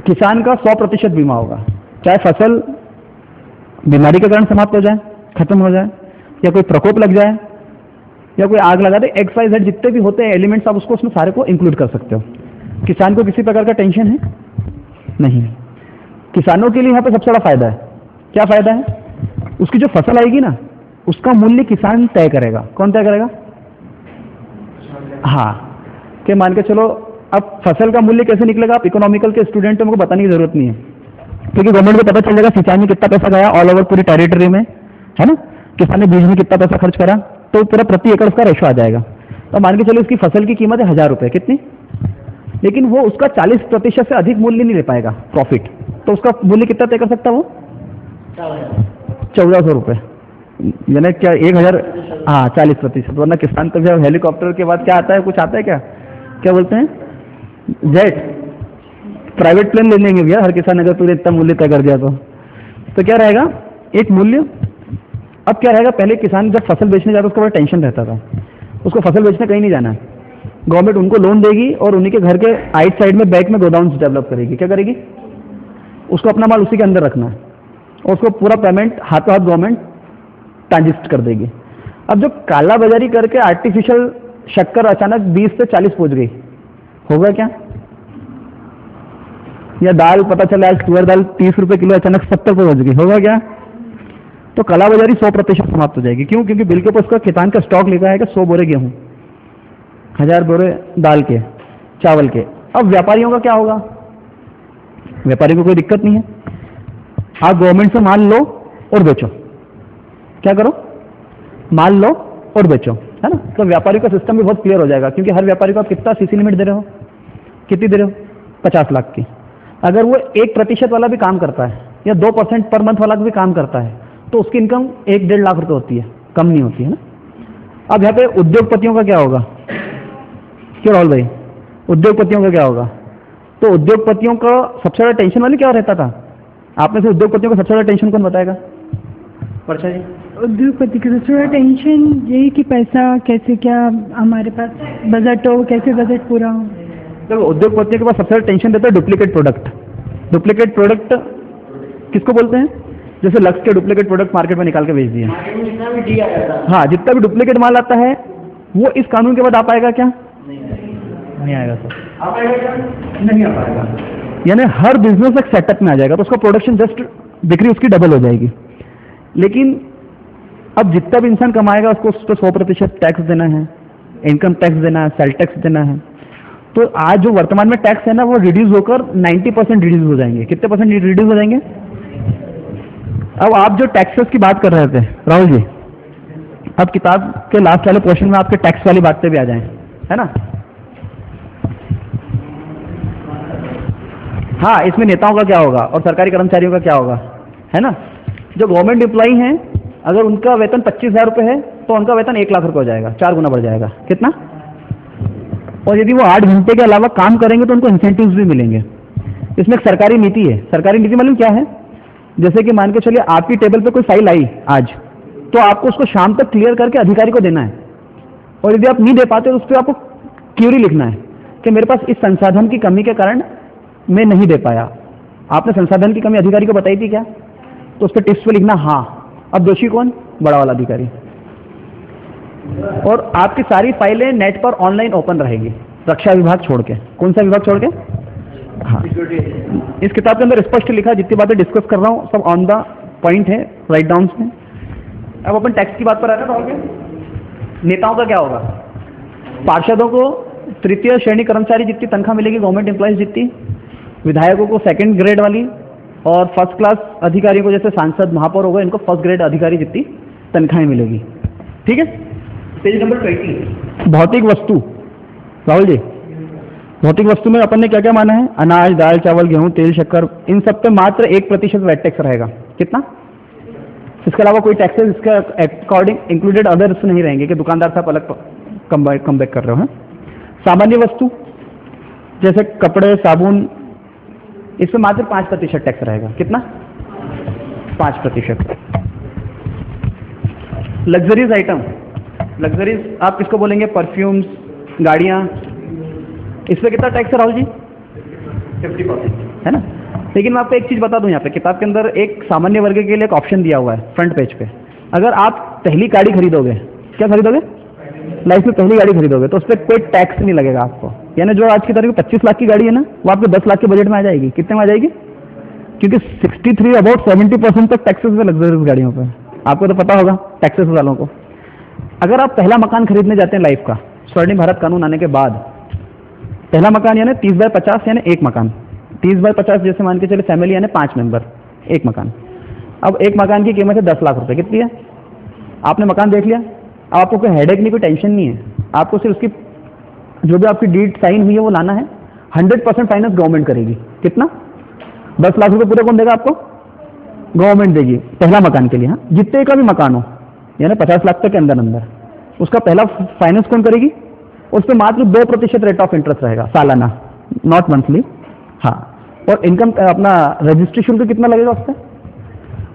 किसान का 100% बीमा होगा, चाहे फसल बीमारी के कारण समाप्त हो जाए, खत्म हो जाए, या कोई प्रकोप लग जाए, या कोई आग लगा दे, XYZ जितने भी होते हैं एलिमेंट्स, आप उसको उसमें सारे को इंक्लूड कर सकते हो। किसान को किसी प्रकार का टेंशन है नहीं। किसानों के लिए यहाँ पे सबसे बड़ा फायदा है। क्या फायदा है? उसकी जो फसल आएगी ना, उसका मूल्य किसान तय करेगा। कौन तय करेगा? हाँ, कि मान के चलो अब फसल का मूल्य कैसे निकलेगा, आप इकोनॉमिकल के स्टूडेंट को बताने की जरूरत नहीं है, क्योंकि गवर्नमेंट को पता चल जाएगा सिंचाई में कितना पैसा गया ऑल ओवर पूरी टेरिटरी में, है ना। किसान ने बीज में कितना पैसा खर्च करा, तो पूरा प्रति एकड़ उसका रेशो आ जाएगा। तो मान के चलो उसकी फसल की कीमत है 1000 रुपए, कितनी, लेकिन वो उसका 40% से अधिक मूल्य नहीं ले पाएगा प्रॉफिट, तो उसका मूल्य कितना तय कर सकता है वो? 1400 रुपए, यानी क्या 1000? हाँ, 40%। वरना किसान तो जब हेलीकॉप्टर के बाद क्या आता है, कुछ आता है क्या, क्या बोलते हैं, जेट, प्राइवेट प्लेन ले लेंगे भैया हर किसान, अगर पूरे इतना मूल्य तय कर दिया तो क्या रहेगा एक मूल्य। अब क्या रहेगा, पहले किसान जब फसल बेचने जाता उसको बड़ा टेंशन रहता था, उसको फसल बेचने कहीं नहीं जाना है, गवर्नमेंट उनको लोन देगी और उन्हीं के घर के आइट साइड में बैक में गोडाउन डेवलप करेगी। क्या करेगी? उसको अपना माल उसी के अंदर रखना है और उसको पूरा पेमेंट हाथों हाथ गवर्नमेंट ट्रांजिस्ट कर देगी। अब जो काला बाजारी करके आर्टिफिशियल शक्कर अचानक 20 से 40 पहुंच गई, होगा क्या? या दाल पता चला आज तुअर दाल 30 रुपए किलो अचानक 70 पे पहुंच गई, होगा क्या? तो काला बाजारी 100% समाप्त हो जाएगी। क्यों? क्योंकि बिल के ऊपर उसका किसान का स्टॉक लिखा है कि 100 बोरे गेहूं, 1000 बोरे दाल के, चावल के। अब व्यापारियों का क्या होगा? व्यापारियों को कोई दिक्कत नहीं है, आप गवर्नमेंट से माल लो और बेचो। क्या करो? माल लो और बेचो, है ना। तो व्यापारी का सिस्टम भी बहुत क्लियर हो जाएगा, क्योंकि हर व्यापारी को आप कितना सीसी लिमिट दे रहे हो? कितनी दे रहे हो? 50 लाख की। अगर वो 1% वाला भी काम करता है या 2% पर मंथ वाला भी काम करता है, तो उसकी इनकम 1-1.5 लाख रुपए होती है, कम नहीं होती है ना। अब यहाँ पे उद्योगपतियों का क्या होगा? क्यों राहुल भाई, उद्योगपतियों का क्या होगा? तो उद्योगपतियों का सबसे ज्यादा टेंशन वाली क्या रहता था? आप में से उद्योगपतियों को सबसे ज्यादा टेंशन कौन बताएगा? वर्षा जी। उद्योगपति का सबसे बड़ा टेंशन यही कि पैसा कैसे, क्या हमारे पास बजट हो, कैसे बजट पूरा हो। देखो, उद्योगपतियों के पास सबसे ज्यादा टेंशन रहता है डुप्लीकेट प्रोडक्ट। डुप्लीकेट प्रोडक्ट किसको बोलते हैं? जैसे लक्स के डुप्लीकेट प्रोडक्ट मार्केट में निकाल के बेच दिए। हाँ, जितना भी डुप्लीकेट माल आता है वो इस कानून के बाद आ पाएगा क्या? नहीं आएगा सर। आ पाएगा क्या? नहीं आ पाएगा। यानी हर बिजनेस एक सेटअप में आ जाएगा, तो उसका प्रोडक्शन जस्ट बिक्री उसकी डबल हो जाएगी। लेकिन अब जितना भी इंसान कमाएगा उसको उस पर 100% टैक्स देना है, इनकम टैक्स देना है, सेल टैक्स देना है। तो आज जो वर्तमान में टैक्स है ना, वो रिड्यूस होकर 90% रिड्यूस हो जाएंगे। कितने परसेंट रिड्यूस हो जाएंगे? अब आप जो टैक्सेस की बात कर रहे थे राहुल जी, अब किताब के लास्ट वाले पोर्शन में आपके टैक्स वाली बातें भी आ जाएं, है ना। हाँ, इसमें नेताओं का क्या होगा और सरकारी कर्मचारियों का क्या होगा, है ना। जो गवर्नमेंट एम्प्लॉई हैं, अगर उनका वेतन 25,000 रुपये है तो उनका वेतन 1 लाख रुपये हो जाएगा, 4 गुना बढ़ जाएगा। कितना? और यदि वो 8 घंटे के अलावा काम करेंगे तो उनको इंसेंटिव्स भी मिलेंगे। इसमें एक सरकारी नीति है। सरकारी नीति मालूम क्या है? जैसे कि मान के चलिए आपकी टेबल पे कोई फाइल आई आज, तो आपको उसको शाम तक क्लियर करके अधिकारी को देना है, और यदि आप नहीं दे पाते तो उस पर आपको क्यूरी लिखना है कि मेरे पास इस संसाधन की कमी के कारण मैं नहीं दे पाया। आपने संसाधन की कमी अधिकारी को बताई थी क्या? तो उस पर टिप्स पे लिखना हाँ। अब दोषी कौन? बड़ा वाला अधिकारी। और आपकी सारी फाइलें नेट पर ऑनलाइन ओपन रहेगी, रक्षा विभाग छोड़ के। कौन सा विभाग छोड़ के? हाँ, इस किताब के अंदर स्पष्ट लिखा है। जितनी बातें डिस्कस कर रहा हूँ सब ऑन द पॉइंट है, राइट डाउन में। अब अपन टैक्स की बात पर आते हैं। नेताओं का क्या होगा? पार्षदों को तृतीय श्रेणी कर्मचारी जितनी तनख्वाह मिलेगी, गवर्नमेंट एम्प्लॉइज जितनी, विधायकों को 2nd ग्रेड वाली, और फर्स्ट क्लास अधिकारियों को जैसे सांसद महापौर हो गए, इनको 1st ग्रेड अधिकारी जितनी तनख्वाहें मिलेगी। ठीक है, पेज नंबर 20। भौतिक वस्तु राहुल जी, भौतिक वस्तु में अपन ने क्या क्या माना है? अनाज, दाल, चावल, गेहूं, तेल, शक्कर, इन सब पे मात्र 1% वैट टैक्स रहेगा। कितना? इसके अलावा कोई टैक्सेस इसके अकॉर्डिंग इंक्लूडेड अदर्स नहीं रहेंगे कि दुकानदार साहब अलग कम बैक कर रहे हो। सामान्य वस्तु जैसे कपड़े, साबुन, इस पे मात्र 5% टैक्स रहेगा। कितना? 5%। लग्जरीज आइटम, लग्जरीज आप किसको बोलेंगे? परफ्यूम्स, गाड़ियाँ, इस पे कितना टैक्स है राहुल जी? 50%, है ना। लेकिन मैं आपको एक चीज़ बता दूं, यहाँ पे किताब के अंदर एक सामान्य वर्ग के लिए एक ऑप्शन दिया हुआ है फ्रंट पेज पे। अगर आप पहली गाड़ी खरीदोगे, क्या खरीदोगे? लाइफ में पहली गाड़ी खरीदोगे, तो उस पर कोई टैक्स नहीं लगेगा आपको। यानी जो आज की तारीख में 25 लाख की गाड़ी है ना, वो आपके 10 लाख के बजट में आ जाएगी। कितने में आ जाएगी? क्योंकि 63 अबाउट 70% तक टैक्सेस है लग्जरियस गाड़ियों पर। आपको तो पता होगा टैक्सेस वालों को। अगर आप पहला मकान खरीदने जाते हैं लाइफ का, स्वर्णिम भारत कानून आने के बाद, पहला मकान यानी 30/50 यानी एक मकान, 30/50 जैसे मान के चले फैमिली यानी 5 मेंबर, एक मकान। अब एक मकान की कीमत है 10 लाख रुपए। कितनी है? आपने मकान देख लिया, अब आपको कोई हेडेक नहीं, कोई टेंशन नहीं है। आपको सिर्फ उसकी जो भी आपकी डीड साइन हुई है वो लाना है। 100% फाइनेंस गवर्नमेंट करेगी। कितना? 10 लाख रुपए पूरे कौन देगा आपको? गवर्नमेंट देगी, पहला मकान के लिए। हाँ, जितने का भी मकान हो, यानी 50 लाख तक के अंदर अंदर, उसका पहला फाइनेंस कौन करेगी? उस पर मात्र 2% रेट ऑफ इंटरेस्ट रहेगा सालाना, नॉट मंथली। हाँ, और इनकम अपना रजिस्ट्री शुल्क कितना लगेगा उस पर?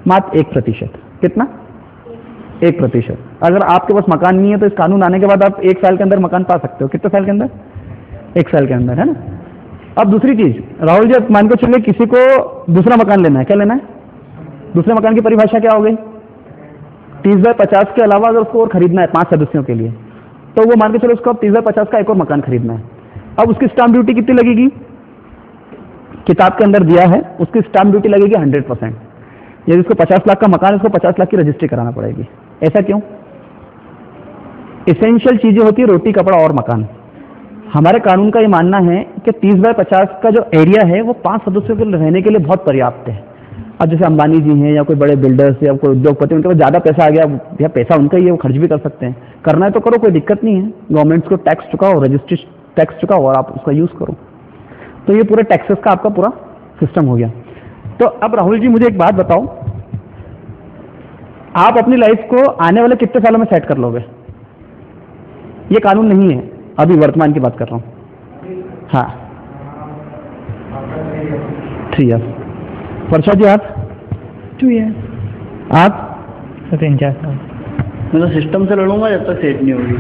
मात्र 1%। कितना? 1%। अगर आपके पास मकान नहीं है तो इस कानून आने के बाद आप 1 साल के अंदर मकान पा सकते हो। कितने साल के अंदर? 1 साल के अंदर, है ना। अब दूसरी चीज राहुल जी, मान के चलिए किसी को दूसरा मकान लेना है। क्या लेना है? दूसरे मकान की परिभाषा क्या हो गई? 30/50 के अलावा अगर उसको और खरीदना है 5 सदस्यों के लिए, तो वो मान के चलो उसको अब 30/50 का एक और मकान खरीदना है। अब उसकी स्टाम्प ड्यूटी कितनी लगेगी? किताब के अंदर दिया है, उसकी स्टाम्प ड्यूटी लगेगी 100%। यदि उसको 50 लाख का मकान है, उसको 50 लाख की रजिस्ट्री कराना पड़ेगी। ऐसा क्यों? एसेंशियल चीजें होती है रोटी, कपड़ा और मकान। हमारे कानून का ये मानना है कि 30/50 का जो एरिया है वो 5 सदस्यों के रहने के लिए बहुत पर्याप्त है। अब जैसे अंबानी जी हैं या कोई बड़े बिल्डर्स या कोई उद्योगपति, उनके पास ज़्यादा पैसा आ गया, या पैसा उनका ही है, वो खर्च भी कर सकते हैं। करना है तो करो, कोई दिक्कत नहीं है। गवर्नमेंट्स को टैक्स चुकाओ, रजिस्ट्री टैक्स चुकाओ और आप उसका यूज़ करो। तो ये पूरे टैक्सेस का आपका पूरा सिस्टम हो गया। तो अब राहुल जी मुझे एक बात बताओ, आप अपनी लाइफ को आने वाले कितने सालों में सेट कर लोगे? ये कानून नहीं है, अभी वर्तमान की बात कर रहा हूँ। हाँ, 3 ईयर्स। वर्षा जी आप? 2 ईयर्स। आप? 3-4 साल। मैं तो सिस्टम से लड़ूंगा जब तक सेट नहीं होगी।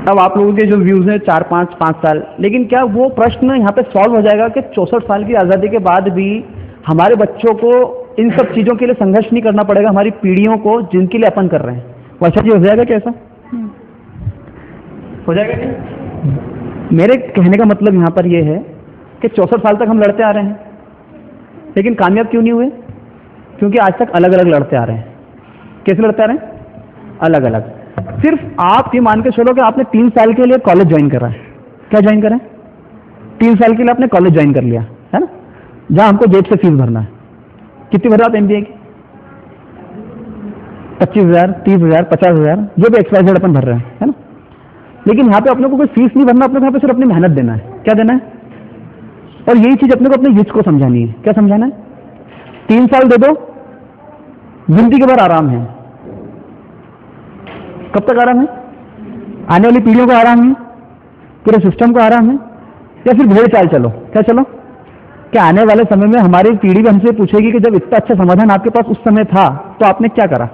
अब आप लोगों के जो व्यूज हैं 4-5 साल, लेकिन क्या वो प्रश्न यहाँ पे सॉल्व हो जाएगा कि 64 साल की आज़ादी के बाद भी हमारे बच्चों को इन सब चीज़ों के लिए संघर्ष नहीं करना पड़ेगा, हमारी पीढ़ियों को जिनके लिए अपन कर रहे हैं? वर्षा जी हो जाएगा क्या ऐसा? हो जाएगा क्या? मेरे कहने का मतलब यहाँ पर यह है कि 64 साल तक हम लड़ते आ रहे हैं, लेकिन कामयाब क्यों नहीं हुए? क्योंकि आज तक अलग अलग लड़ते आ रहे हैं। कैसे लड़ते आ रहे हैं? अलग अलग। सिर्फ आप ये मान के चलो कि आपने 3 साल के लिए कॉलेज ज्वाइन करा है। क्या ज्वाइन करा है? 3 साल के लिए आपने कॉलेज ज्वाइन कर लिया है ना, जहां हमको जेब से फीस भरना है। कितनी भर रहे आप एमबीए की? 25,000, 30,000, 50,000, जो भी XYZ अपन भर रहे हैं, है ना। लेकिन यहाँ पे अपने को कोई फीस नहीं भरना, अपने को यहाँ पे सिर्फ अपनी मेहनत देना है। क्या देना है? और यही चीज अपने को अपने यूथ को समझानी है। क्या समझाना है? 3 साल दे दो, जिंदगी भर आराम है। कब तक आराम है? आने वाली पीढ़ियों को आराम है, पूरे सिस्टम को आराम है, या फिर भेड़ चाल चलो? क्या चलो? क्या आने वाले समय में हमारी पीढ़ी भी हमसे पूछेगी कि जब इतना अच्छा समाधान आपके पास उस समय था तो आपने क्या करा?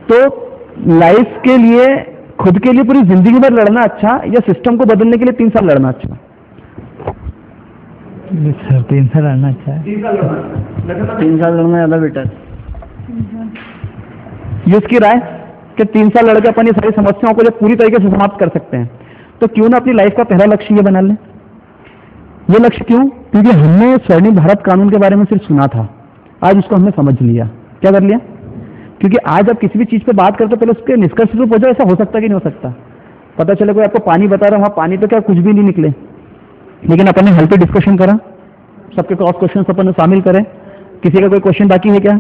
तो लाइफ के लिए, खुद के लिए पूरी जिंदगी भर लड़ना अच्छा, या सिस्टम को बदलने के लिए 3 साल लड़ना अच्छा? सर 3 साल लड़ना अच्छा है। 3 साल लड़ना ज्यादा बेटर। यूथ की राय कि 3 साल लड़के अपन ये सारी समस्याओं को जब पूरी तरीके से समाप्त कर सकते हैं, तो क्यों ना अपनी लाइफ का पहला लक्ष्य ये बना लें। ये लक्ष्य क्यों? क्योंकि हमने स्वर्णिम भारत कानून के बारे में सिर्फ सुना था, आज उसको हमने समझ लिया। क्या कर लिया? क्योंकि आज आप किसी भी चीज पे बात करते पहले उसके निष्कर्ष पे पहुंचो, ऐसा हो सकता कि नहीं हो सकता। पता चले कोई आपको पानी बता रहा, वहां पानी पे क्या कुछ भी नहीं निकले, लेकिन अपन ने हल पे डिस्कशन करा, सबके क्रॉस क्वेश्चन अपन ने शामिल करे, किसी का कोई क्वेश्चन बाकी है क्या?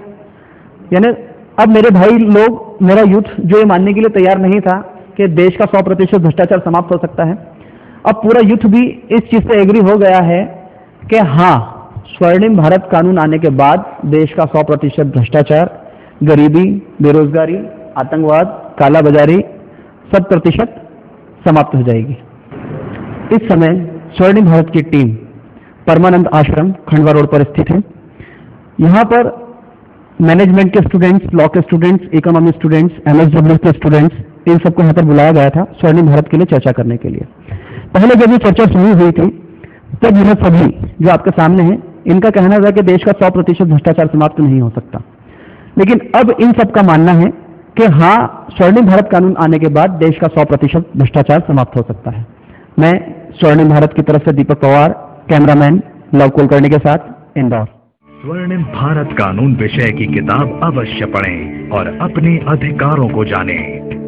यानी अब मेरे भाई लोग, मेरा यूथ जो ये मानने के लिए तैयार नहीं था कि देश का 100% भ्रष्टाचार समाप्त हो सकता है, अब पूरा यूथ भी इस चीज से एग्री हो गया है कि हाँ, स्वर्णिम भारत कानून आने के बाद देश का 100% भ्रष्टाचार, गरीबी, बेरोजगारी, आतंकवाद, काला बाजारी 100% समाप्त हो जाएगी। इस समय स्वर्णिम भारत की टीम परमानंद आश्रम खंडवा रोड पर स्थित है। यहाँ पर मैनेजमेंट के स्टूडेंट्स, लॉ के स्टूडेंट्स, इकोनॉमी स्टूडेंट्स, MSW के स्टूडेंट्स, इन सबको यहाँ पर बुलाया गया था स्वर्णिम भारत के लिए चर्चा करने के लिए। पहले जब ये चर्चा शुरू हुई थी तब यह सभी जो आपके सामने हैं, इनका कहना था कि देश का 100% भ्रष्टाचार समाप्त नहीं हो सकता, लेकिन अब इन सब का मानना है कि हाँ, स्वर्णिम भारत कानून आने के बाद देश का 100% भ्रष्टाचार समाप्त हो सकता है। मैं स्वर्णिम भारत की तरफ से दीपक पवार, कैमरामैन लव कुलकर्णी के साथ, इंदौर। स्वर्णिम भारत कानून विषय की किताब अवश्य पढ़ें और अपने अधिकारों को जानें।